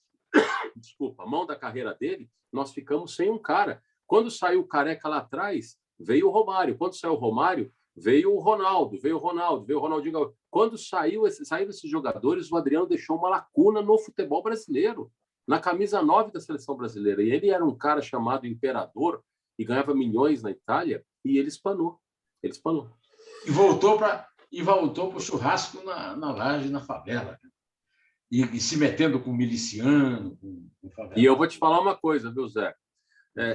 S1: a mão da carreira dele, nós ficamos sem um cara. Quando saiu o Careca lá atrás, veio o Romário. Quando saiu o Romário, veio o Ronaldinho. Quando saíram esses jogadores, o Adriano deixou uma lacuna no futebol brasileiro, na camisa 9 da seleção brasileira. E ele era um cara chamado Imperador e ganhava milhões na Itália, e ele espanou.
S2: E voltou para o churrasco na laje, na favela. E se metendo com miliciano, com favela.
S1: E eu vou te falar uma coisa, viu, Zé?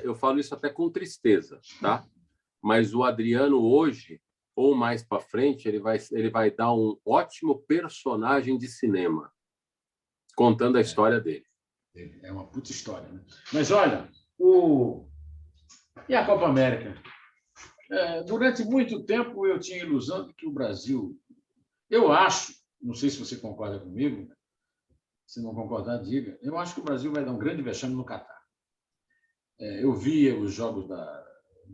S1: Eu falo isso até com tristeza, tá? Mas o Adriano hoje, ou mais para frente, ele vai dar um ótimo personagem de cinema, contando a história dele.
S2: É uma puta história, né? Mas olha, e a Copa América? Durante muito tempo eu tinha a ilusão de que o Brasil, eu acho, não sei se você concorda comigo, se não concordar, diga, eu acho que o Brasil vai dar um grande vexame no Catar. Eu via os jogos da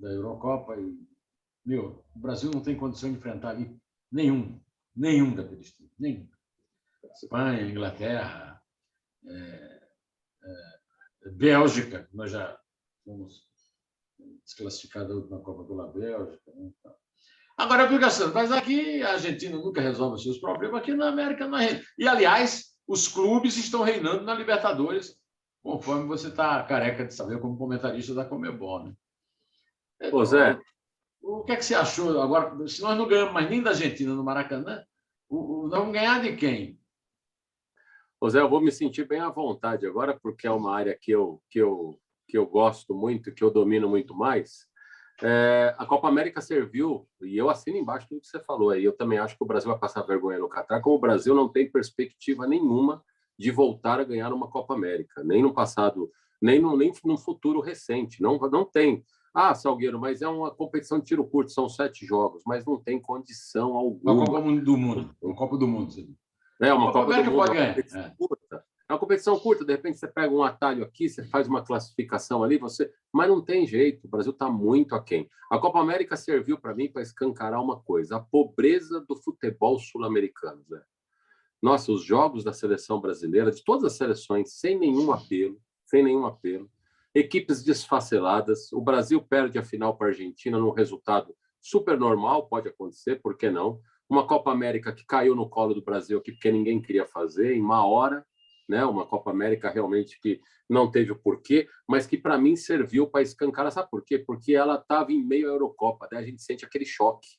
S2: Eurocopa e, o Brasil não tem condição de enfrentar ali nenhum daqueles times, nenhum. Espanha, Inglaterra, Bélgica, nós já fomos desclassificados na Copa pela Bélgica. Né? Agora eu fico assim, mas aqui a Argentina nunca resolve os seus problemas, aqui na América não é. E, aliás, os clubes estão reinando na Libertadores, conforme você está careca de saber como comentarista da Conmebol, né?
S1: Ô, Zé,
S2: O que é que você achou agora? Se nós não ganhamos mais nem da Argentina no Maracanã, nós vamos ganhar de quem?
S1: ô Zé, eu vou me sentir bem à vontade agora, porque é uma área que eu gosto muito, que eu domino muito mais. A Copa América serviu, e eu assino embaixo tudo que você falou aí. Eu também acho que o Brasil vai passar vergonha no Catar, como o Brasil não tem perspectiva nenhuma de voltar a ganhar uma Copa América, nem no passado, nem no futuro recente. Não, não tem. Ah, Salgueiro, mas é uma competição de tiro curto, são 7 jogos, mas não tem condição
S2: Uma Copa
S1: alguma.
S2: do Mundo. Uma Copa do Mundo.
S1: É
S2: A
S1: uma
S2: Copa
S1: Copa do
S2: América
S1: Mundo,
S2: pode
S1: uma
S2: ganhar.
S1: competição curta. É uma competição curta, de repente você pega um atalho aqui, você faz uma classificação ali, mas não tem jeito, o Brasil está muito aquém. A Copa América serviu para mim para escancarar uma coisa, a pobreza do futebol sul-americano, Zé. Nossa, os jogos da seleção brasileira, de todas as seleções, sem nenhum apelo, equipes desfaceladas, o Brasil perde a final para a Argentina num resultado super normal, pode acontecer, por que não? Uma Copa América que caiu no colo do Brasil aqui porque ninguém queria fazer, em uma hora, né? Uma Copa América realmente que não teve o porquê, mas que para mim serviu para escancar. Sabe por quê? Porque ela estava em meio à Eurocopa, daí a gente sente aquele choque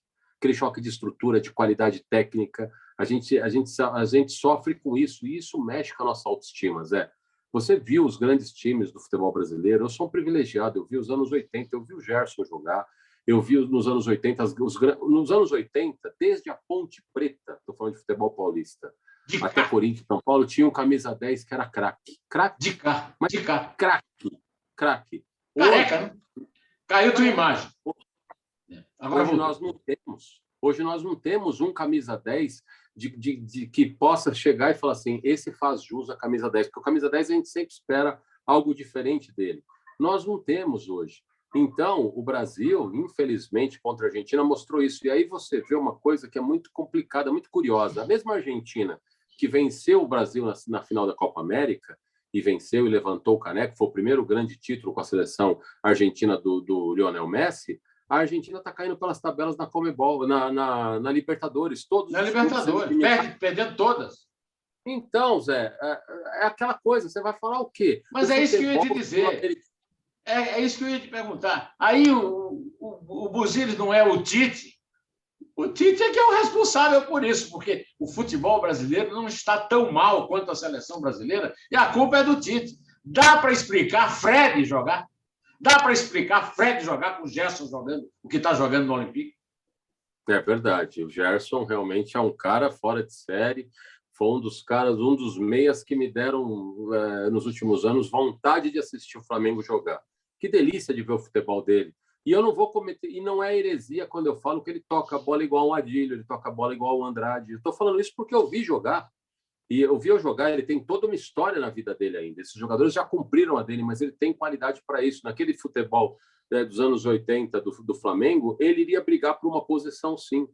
S1: de estrutura, de qualidade técnica. A gente sofre com isso, e isso mexe com a nossa autoestima, Zé. Você viu os grandes times do futebol brasileiro, eu sou um privilegiado, eu vi os anos 80, eu vi o Gerson jogar, eu vi nos anos 80, nos anos 80, desde a Ponte Preta, estou falando de futebol paulista, até Corinthians, São Paulo, tinha um camisa 10 que era craque.
S2: De cá.
S1: Craque.
S2: Careca, né? Caiu tua imagem.
S1: Agora hoje nós não temos um camisa 10 de que possa chegar e falar assim, esse faz jus à camisa 10, porque o camisa 10 a gente sempre espera algo diferente dele. Nós não temos hoje. Então, o Brasil, infelizmente, contra a Argentina, mostrou isso. E aí você vê uma coisa que é muito complicada, muito curiosa. A mesma Argentina que venceu o Brasil na final da Copa América, e venceu e levantou o caneco, foi o primeiro grande título com a seleção argentina do Lionel Messi, a Argentina está caindo pelas tabelas na Conmebol, na Libertadores.
S2: Na Libertadores, perdendo todas.
S1: Então, Zé, é aquela coisa, você vai falar o quê?
S2: Mas é isso que eu ia te dizer. É isso que eu ia te perguntar. Aí o Buziris não é o Tite? O Tite é que é o responsável por isso, porque o futebol brasileiro não está tão mal quanto a seleção brasileira, e a culpa é do Tite. Dá para explicar Fred jogar? Dá para explicar Fred jogar com o Gerson jogando o que está jogando no Olympique?
S1: É verdade. O Gerson realmente é um cara fora de série. Foi um dos meias que me deram, nos últimos anos, vontade de assistir o Flamengo jogar. Que delícia de ver o futebol dele. E eu não vou cometer, e não é heresia quando eu falo que ele toca a bola igual o Adílio, ele toca a bola igual o Andrade. Eu estou falando isso porque eu vi jogar. E eu vi jogar, ele tem toda uma história na vida dele ainda. Esses jogadores já cumpriram a dele, mas ele tem qualidade para isso. Naquele futebol dos anos 80 do Flamengo, ele iria brigar por uma posição, sim.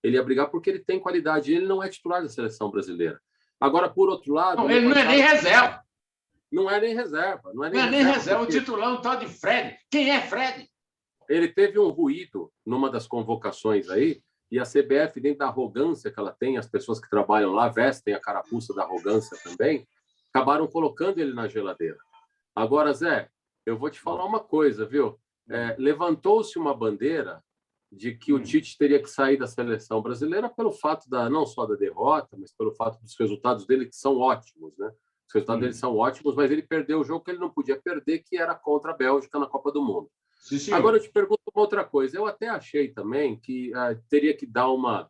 S1: Ele ia brigar porque ele tem qualidade. Ele não é titular da seleção brasileira. Agora, por outro lado...
S2: Não, ele não é nem reserva.
S1: Não é nem reserva. Não é
S2: nem reserva. Porque... O titular é um tal de Fred. Quem é Fred?
S1: Ele teve um ruído numa das convocações aí, e a CBF, dentro da arrogância que ela tem, as pessoas que trabalham lá vestem a carapuça da arrogância também, acabaram colocando ele na geladeira. Agora, Zé, eu vou te falar uma coisa, viu? Levantou-se uma bandeira de que o Tite teria que sair da seleção brasileira pelo fato não só da derrota, mas pelo fato dos resultados dele, que são ótimos, né? Os resultados dele são ótimos, mas ele perdeu o jogo que ele não podia perder, que era contra a Bélgica na Copa do Mundo. Sim. Agora eu te pergunto uma outra coisa. Eu até achei também que teria que dar uma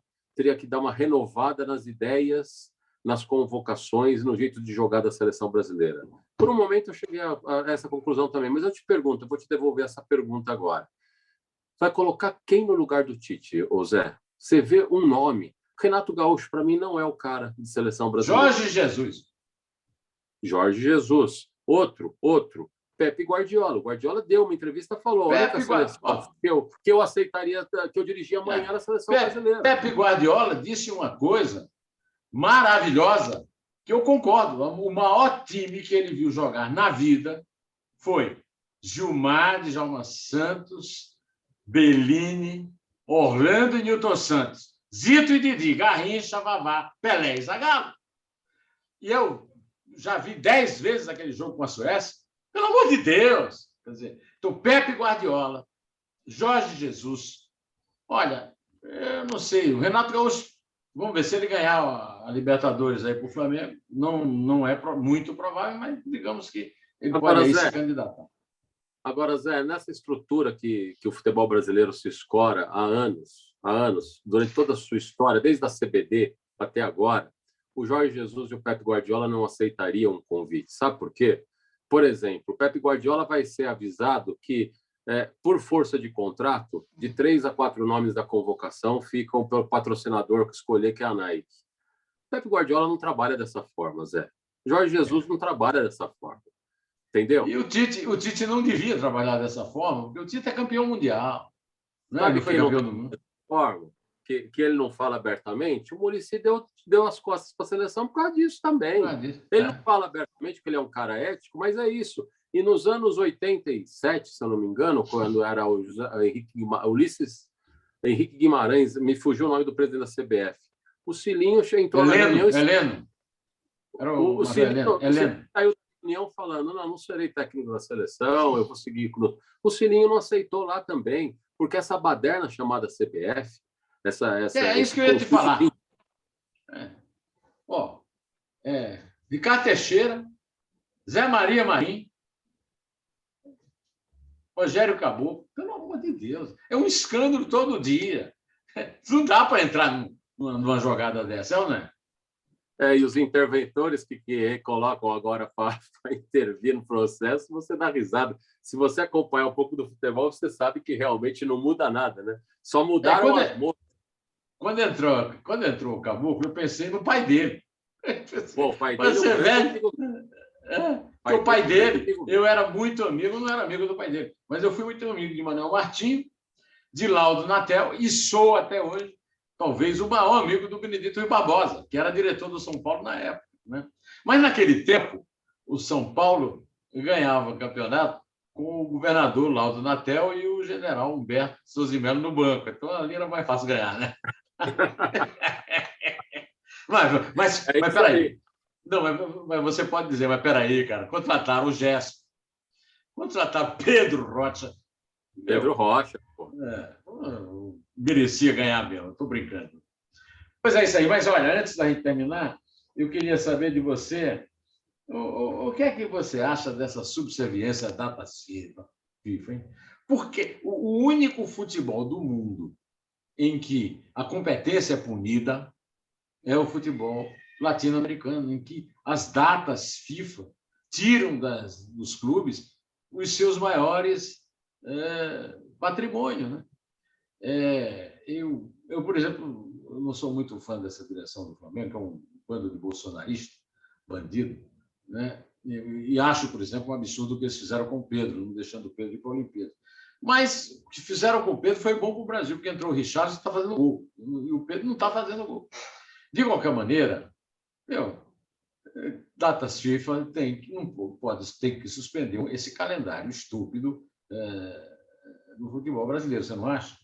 S1: renovada nas ideias, nas convocações, no jeito de jogar da seleção brasileira. Por um momento eu cheguei a essa conclusão também, mas eu te pergunto, eu vou te devolver essa pergunta agora. Vai colocar quem no lugar do Tite, ô Zé? Você vê um nome. Renato Gaúcho, para mim, não é o cara de seleção brasileira. Jorge Jesus. Outro. Pepe Guardiola. O Guardiola deu uma entrevista e falou que eu aceitaria, que eu dirigia amanhã na seleção brasileira.
S2: Pepe Guardiola disse uma coisa maravilhosa, que eu concordo. O maior time que ele viu jogar na vida foi Gilmar, Djalma Santos, Bellini, Orlando e Newton Santos, Zito e Didi, Garrincha, Vavá, Pelé e Zagallo. E eu já vi 10 vezes aquele jogo com a Suécia. Pelo amor de Deus! Quer dizer, então, Pepe Guardiola, Jorge Jesus. Olha, eu não sei, o Renato Gaúcho, vamos ver se ele ganhar a Libertadores aí para o Flamengo. Não é muito provável, mas digamos que ele pode aí se candidatar.
S1: Agora, Zé, nessa estrutura que o futebol brasileiro se escora há anos, durante toda a sua história, desde a CBD até agora, o Jorge Jesus e o Pepe Guardiola não aceitariam um convite. Sabe por quê? Por exemplo, o Pepe Guardiola vai ser avisado que, por força de contrato, de 3 a 4 nomes da convocação ficam pelo patrocinador que escolher, que é a Nike. O Pepe Guardiola não trabalha dessa forma, Zé. Jorge Jesus não trabalha dessa forma. Entendeu?
S2: E o Tite não devia trabalhar dessa forma, porque o Tite é campeão mundial. Né? Ele foi campeão do mundo.
S1: Forma que ele não fala abertamente, o Muricy deu as costas para a seleção por causa disso também. Ele não fala abertamente que ele é um cara ético, mas é isso. E nos anos 87, se eu não me engano, quando era o Ulisses Henrique Guimarães, me fugiu o nome do presidente da CBF, o Cilinho entrou na reunião...
S2: Heleno. Era o
S1: Cilinho saiu da reunião falando, não serei técnico da seleção, eu vou seguir... O Cilinho não aceitou lá também, porque essa baderna chamada CBF,
S2: é isso que eu ia te falar. Ricardo Teixeira, Zé Maria Marim, Rogério Caboclo, pelo amor de Deus, é um escândalo todo dia. Não dá para entrar numa jogada dessa, não é?
S1: E os interventores que colocam agora para intervir no processo, você dá risada. Se você acompanhar um pouco do futebol, você sabe que realmente não muda nada, né? Só mudaram as moças.
S2: Quando entrou o Caboclo, eu pensei no pai dele.
S1: Pô, o pai dele
S2: é velho. O pai dele, eu era muito amigo, não era amigo do pai dele, mas eu fui muito amigo de Manuel Martins, de Laudo Natel, e sou até hoje, talvez, o maior amigo do Benedito Rui Barbosa, que era diretor do São Paulo na época. Né? Mas, naquele tempo, o São Paulo ganhava o campeonato com o governador Laudo Natel e o general Humberto Souza Melo no banco. Então, ali era mais fácil ganhar, né? mas peraí. Não, mas você pode dizer, mas peraí, cara, contrataram o Gerson, contrataram Pedro Rocha.
S1: Pô.
S2: Merecia ganhar mesmo, estou brincando. Pois é isso aí, mas olha, antes da gente terminar, eu queria saber de você o que é que você acha dessa subserviência à data FIFA, hein? Porque o único futebol do mundo em que a competência é punida é o futebol latino-americano, em que as datas FIFA tiram dos clubes os seus maiores patrimônios. Né? Eu, por exemplo, eu não sou muito fã dessa direção do Flamengo, que é um bando de bolsonarista, bandido, né? E acho, por exemplo, um absurdo o que eles fizeram com o Pedro, não deixando o Pedro ir para a Olimpíada. Mas o que fizeram com o Pedro foi bom para o Brasil, porque entrou o Richarlison e está fazendo gol, e o Pedro não está fazendo gol. De qualquer maneira, datas FIFA tem que suspender esse calendário estúpido no futebol brasileiro, você não acha?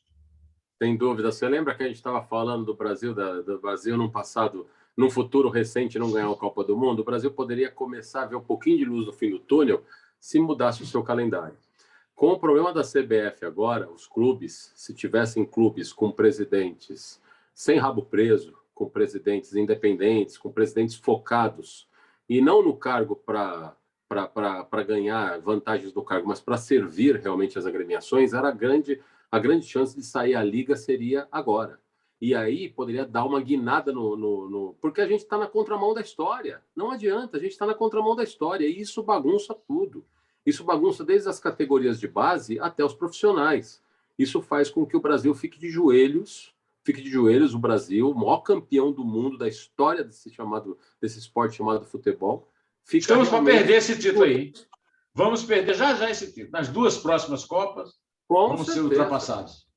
S1: Sem dúvida. Você lembra que a gente estava falando do Brasil num passado, num futuro recente, não ganhar a Copa do Mundo? O Brasil poderia começar a ver um pouquinho de luz no fim do túnel se mudasse o seu calendário. Com o problema da CBF agora, os clubes, se tivessem clubes com presidentes sem rabo preso, com presidentes independentes, com presidentes focados, e não no cargo para ganhar vantagens do cargo, mas para servir realmente as agremiações, a grande chance de sair a liga seria agora. E aí poderia dar uma guinada porque a gente está na contramão da história. Não adianta, a gente está na contramão da história, e isso bagunça tudo. Isso bagunça desde as categorias de base até os profissionais. Isso faz com que o Brasil fique de joelhos, o Brasil, o maior campeão do mundo da história desse esporte chamado futebol.
S2: Estamos para perder esse título aí. Vamos perder já esse título. Nas 2 próximas Copas, vamos ser ultrapassados.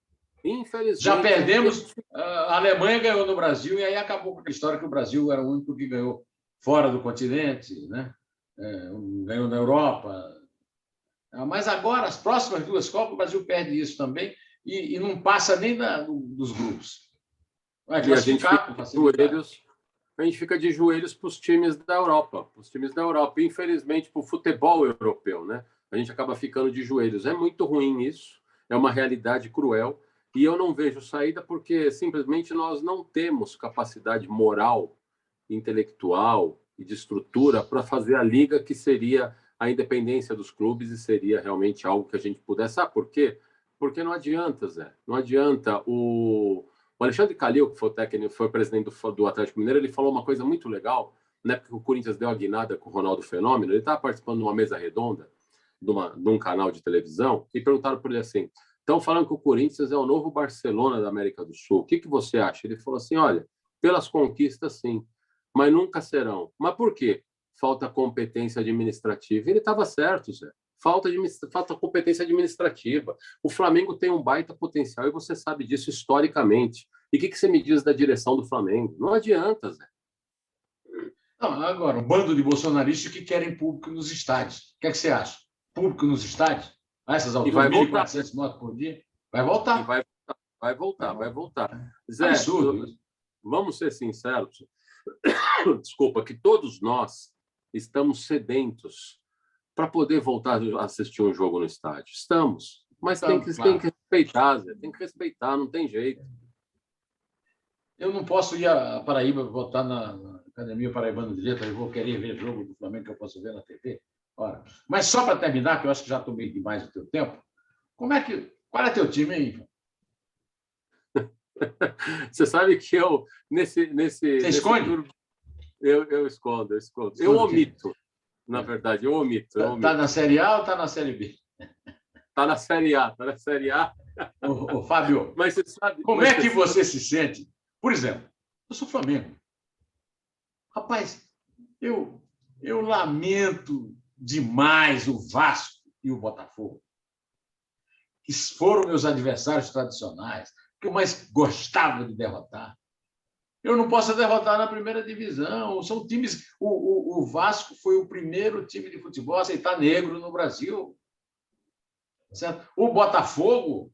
S1: Infelizmente.
S2: Já perdemos. A Alemanha ganhou no Brasil e aí acabou com a história que o Brasil era o único que ganhou fora do continente, né? Ganhou na Europa. Mas agora, as próximas 2 Copas, o Brasil perde isso também, e não passa nem dos grupos. Vai
S1: E a gente
S2: classificar com facilidade.
S1: A gente fica de joelhos para os times da Europa, infelizmente, para o futebol europeu, né? A gente acaba ficando de joelhos. É muito ruim isso, é uma realidade cruel, e eu não vejo saída porque simplesmente nós não temos capacidade moral, intelectual e de estrutura para fazer a liga que seria a independência dos clubes e seria realmente algo que a gente pudesse. Sabe por quê? Porque não adianta, Zé. Não adianta. O Alexandre Calil, que foi o técnico, foi o presidente do Atlético Mineiro, ele falou uma coisa muito legal, né? Porque o Corinthians deu a guinada com o Ronaldo Fenômeno. Ele estava participando de uma mesa redonda de um canal de televisão e perguntaram para ele assim: estão falando que o Corinthians é o novo Barcelona da América do Sul. O que você acha? Ele falou assim: olha, pelas conquistas, sim, mas nunca serão. Mas por quê? Falta competência administrativa. Ele estava certo, Zé. Falta competência administrativa. O Flamengo tem um baita potencial e você sabe disso historicamente. E o que você me diz da direção do Flamengo? Não adianta, Zé.
S2: Não, agora, um bando de bolsonaristas que querem público nos estádios. O que é que você acha? Público nos estádios? A essas alturas, 1.400 mortes por dia? Vai voltar.
S1: Vai voltar. Zé,
S2: absurdo.
S1: Vamos ser sinceros. Desculpa, que todos nós estamos sedentos para poder voltar a assistir um jogo no estádio. Estamos. Mas tem que respeitar, Zé. Tem que respeitar, não tem jeito.
S2: Eu não posso ir a Paraíba votar na Academia Paraibana de Letras, eu vou querer ver jogo do Flamengo que eu posso ver na TV. Ora. Mas só para terminar, que eu acho que já tomei demais o teu tempo, qual é teu time, hein?
S1: Você sabe que eu,
S2: Você esconde?
S1: Eu escondo. Eu omito, na verdade, eu omito.
S2: Está na Série A ou está na Série B?
S1: Está na Série A,
S2: Ô, Fábio,
S1: mas você sabe,
S2: como é que você se sente? Por exemplo, eu sou Flamengo. Rapaz, eu lamento demais o Vasco e o Botafogo, que foram meus adversários tradicionais, que eu mais gostava de derrotar. Eu não posso derrotar na primeira divisão. São times. O Vasco foi o primeiro time de futebol a aceitar negro no Brasil. Certo? O Botafogo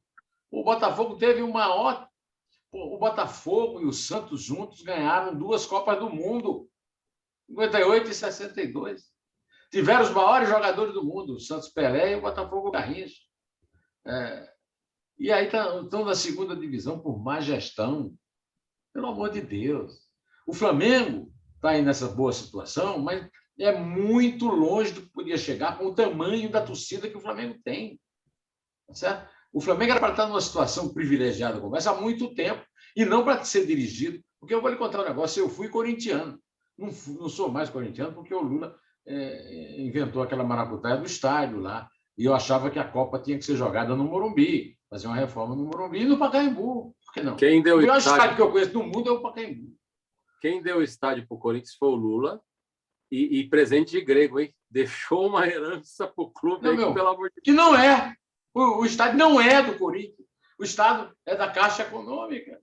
S2: teve o maior. O Botafogo e o Santos juntos ganharam 2 Copas do Mundo, 58 e 62. Tiveram os maiores jogadores do mundo, o Santos Pelé e o Botafogo Garrincha. E aí estão na segunda divisão por má gestão. Pelo amor de Deus. O Flamengo está aí nessa boa situação, mas é muito longe do que podia chegar com o tamanho da torcida que o Flamengo tem. Certo? O Flamengo era para estar numa situação privilegiada como essa há muito tempo, e não para ser dirigido, porque eu vou lhe contar um negócio, eu fui corintiano. Não sou mais corintiano porque o Lula inventou aquela maracutaia do estádio lá, e eu achava que a Copa tinha que ser jogada no Morumbi, fazer uma reforma no Morumbi e no Pacaembu. Por que não? O pior estádio que eu conheço do mundo é o Pacaembu.
S1: Quem deu o estádio para o Corinthians foi o Lula, e presente de grego, hein? Deixou uma herança para o clube,
S2: não,
S1: aí, pelo amor de Deus.
S2: Que não é. O estádio não é do Corinthians. O estádio é da Caixa Econômica.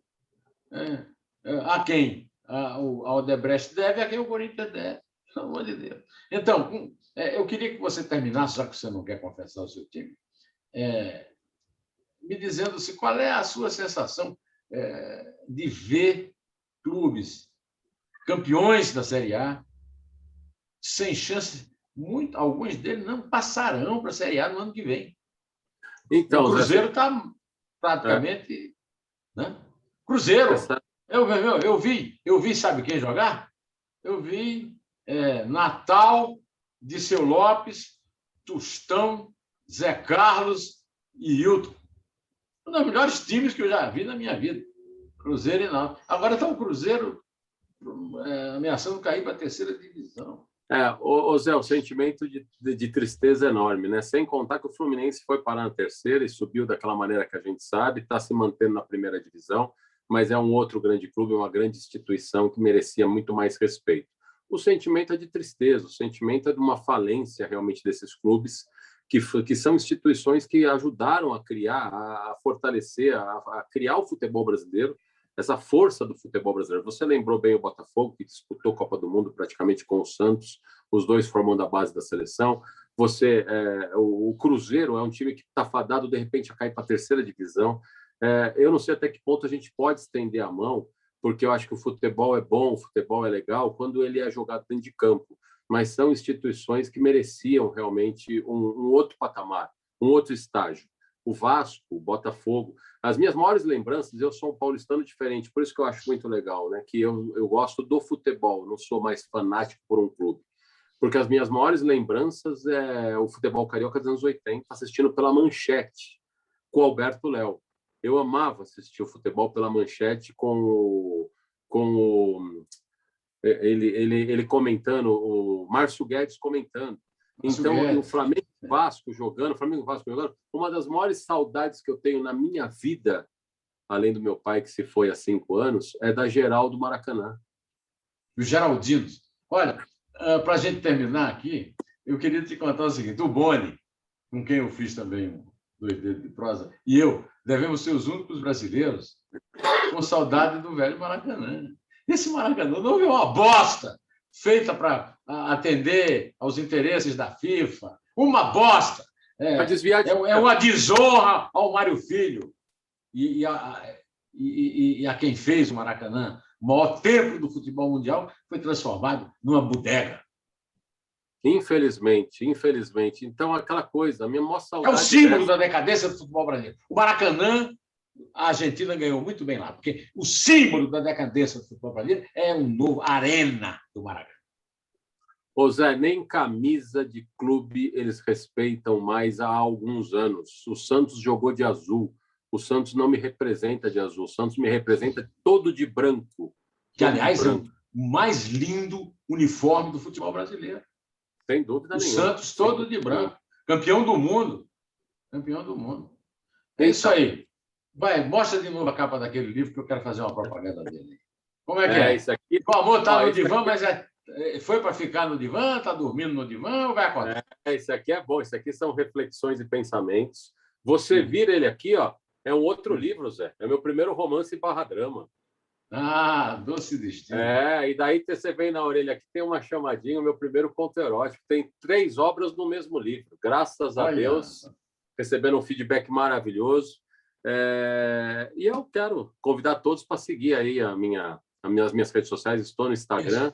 S2: A quem? A Odebrecht deve, a quem o Corinthians deve. Pelo amor de Deus. Então, eu queria que você terminasse, já que você não quer confessar o seu time, me dizendo assim, qual é a sua sensação de ver clubes campeões da Série A sem chance, alguns deles não passarão para a Série A no ano que vem. Então, o Cruzeiro está praticamente... Né? Cruzeiro! Eu vi, sabe quem jogar? Eu vi Natal, Diceu Lopes, Tostão, Zé Carlos e Hilton. Um dos melhores times que eu já vi na minha vida. Cruzeiro e Náutico. Agora está o Cruzeiro ameaçando cair para a 3ª divisão.
S1: Zé, o sentimento de tristeza é enorme, né? Sem contar que o Fluminense foi parar na 3ª e subiu daquela maneira que a gente sabe, está se mantendo na 1ª divisão, mas é um outro grande clube, uma grande instituição que merecia muito mais respeito. O sentimento é de tristeza, o sentimento é de uma falência realmente desses clubes, que são instituições que ajudaram a criar, a fortalecer, a criar o futebol brasileiro, essa força do futebol brasileiro. Você lembrou bem o Botafogo, que disputou a Copa do Mundo praticamente com o Santos, os dois formando a base da seleção. o Cruzeiro é um time que está fadado, de repente, a cair para a terceira divisão. Eu não sei até que ponto a gente pode estender a mão, porque eu acho que o futebol é bom, o futebol é legal quando ele é jogado dentro de campo, mas são instituições que mereciam realmente um outro patamar, um outro estágio. O Vasco, o Botafogo, as minhas maiores lembranças, eu sou um paulistano diferente, por isso que eu acho muito legal, né? Que eu gosto do futebol, não sou mais fanático por um clube, porque as minhas maiores lembranças é o futebol carioca dos anos 80, assistindo pela Manchete, com o Alberto Léo. Eu amava assistir o futebol pela Manchete ele comentando, o Márcio Guedes comentando. Então, o Flamengo Vasco jogando, uma das maiores saudades que eu tenho na minha vida, além do meu pai, que se foi há 5 anos, é da geral do Maracanã.
S2: Os Geraldinos. Olha, para a gente terminar aqui, eu queria te contar o seguinte: o Boni, com quem eu fiz também um 2 dedos de prosa, e eu devemos ser os únicos brasileiros com saudade do velho Maracanã. Esse Maracanã não é uma bosta feita para atender aos interesses da FIFA. Uma bosta. É uma desonra ao Mário Filho e a quem fez o Maracanã. O maior templo do futebol mundial foi transformado numa bodega.
S1: Infelizmente. Então, aquela coisa, a minha maior saudade...
S2: É o símbolo da decadência do futebol brasileiro. O Maracanã, a Argentina ganhou muito bem lá, porque o símbolo da decadência do futebol brasileiro é um novo Arena do Maracanã.
S1: Ô Zé, nem camisa de clube eles respeitam mais há alguns anos. O Santos jogou de azul. O Santos não me representa de azul. O Santos me representa todo de branco.
S2: Que, aliás, é o mais lindo uniforme do futebol brasileiro.
S1: Sem dúvida nenhuma.
S2: O Santos todo de branco. Campeão do mundo. Campeão do mundo. É isso aí. Vai, mostra de novo a capa daquele livro que eu quero fazer uma propaganda dele. Como é que é?
S1: Isso aqui...
S2: O amor está no divã, mas foi para ficar no divã, está dormindo no divã ou vai acordar?
S1: Isso aqui é bom. Isso aqui são reflexões e pensamentos. Você vira ele aqui, ó, é um outro livro, Zé. É meu primeiro romance barra drama.
S2: Ah, Doce Destino.
S1: E daí você vem na orelha aqui, tem uma chamadinha, o meu primeiro conto erótico. Tem 3 obras no mesmo livro. Graças a Deus, recebendo um feedback maravilhoso. E eu quero convidar todos para seguir aí as minhas redes sociais. Estou no Instagram,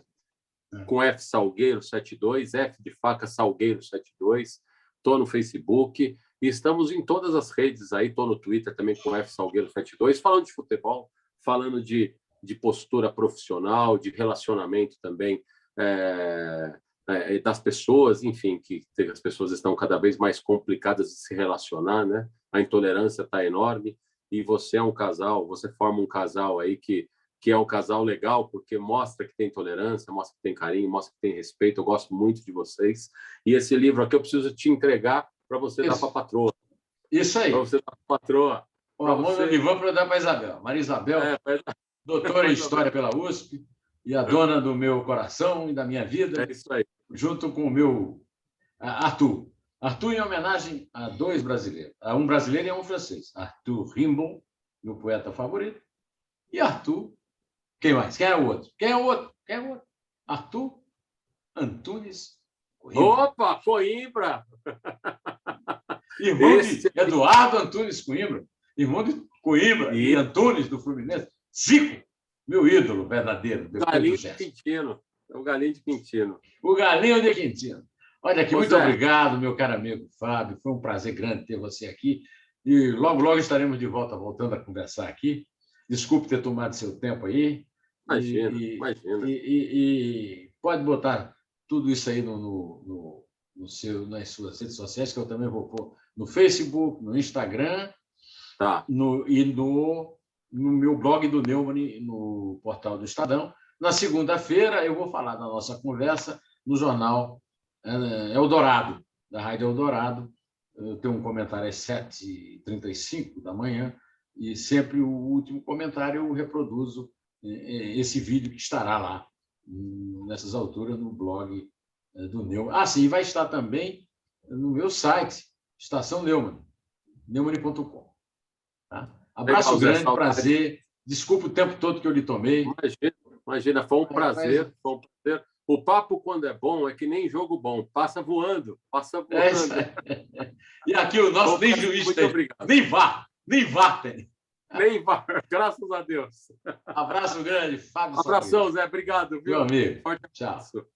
S1: com F Salgueiro 72, F de faca Salgueiro 72. Estou no Facebook e estamos em todas as redes aí. Estou no Twitter também com F Salgueiro 72, falando de futebol, falando de postura profissional, de relacionamento também das pessoas, enfim, que as pessoas estão cada vez mais complicadas de se relacionar, né? A intolerância está enorme e você é um casal, você forma um casal aí que é um casal legal, porque mostra que tem tolerância, mostra que tem carinho, mostra que tem respeito. Eu gosto muito de vocês. E esse livro aqui eu preciso te entregar para você dar para a patroa.
S2: Isso aí.
S1: Para você dar para a patroa.
S2: O amor no divã para dar para a Isabel. Maria Isabel, doutora em História pela USP e a dona do meu coração e da minha vida.
S1: É isso aí.
S2: Junto com o meu Arthur. Arthur em homenagem a 2 brasileiros. A um brasileiro e a um francês. Arthur Rimbaud, meu poeta favorito. E Arthur... Quem mais? Quem é o outro? Arthur Antunes
S1: Coimbra. Opa, Coimbra!
S2: Irmão de Eduardo Antunes Coimbra. Irmão de Coimbra e Antunes do Fluminense. Zico, meu ídolo verdadeiro.
S1: O Galinho de Quintino. O Galinho de Quintino.
S2: O Galinho de Quintino. Olha aqui, muito obrigado, meu caro amigo Fábio. Foi um prazer grande ter você aqui. E logo estaremos de volta, voltando a conversar aqui. Desculpe ter tomado seu tempo aí.
S1: Imagina.
S2: E pode botar tudo isso aí nas suas redes sociais, que eu também vou pôr no Facebook, no Instagram, e no meu blog do Neumann, no portal do Estadão. Na segunda-feira, eu vou falar da nossa conversa no jornal Eldorado, da Rádio Eldorado. Eu tenho um comentário às 7h35 da manhã, e sempre o último comentário eu reproduzo esse vídeo que estará lá, nessas alturas, no blog do Neumann. Sim, vai estar também no meu site, Estação Neumann, neumann.com. Tá? Abraço grande, prazer. Desculpa o tempo todo que eu lhe tomei.
S1: Imagina, foi um prazer. O papo, quando é bom, é que nem jogo bom. Passa voando, passa voando.
S2: E aqui o nosso nem juiz
S1: muito
S2: tem.
S1: Obrigado.
S2: Nem vá tem.
S1: Nem vá, graças a Deus.
S2: Abraço grande, Fábio
S1: Abração,
S2: Salgueiro.
S1: Zé. Obrigado, viu?
S2: Meu amigo.
S1: Forte
S2: Tchau.
S1: abraço.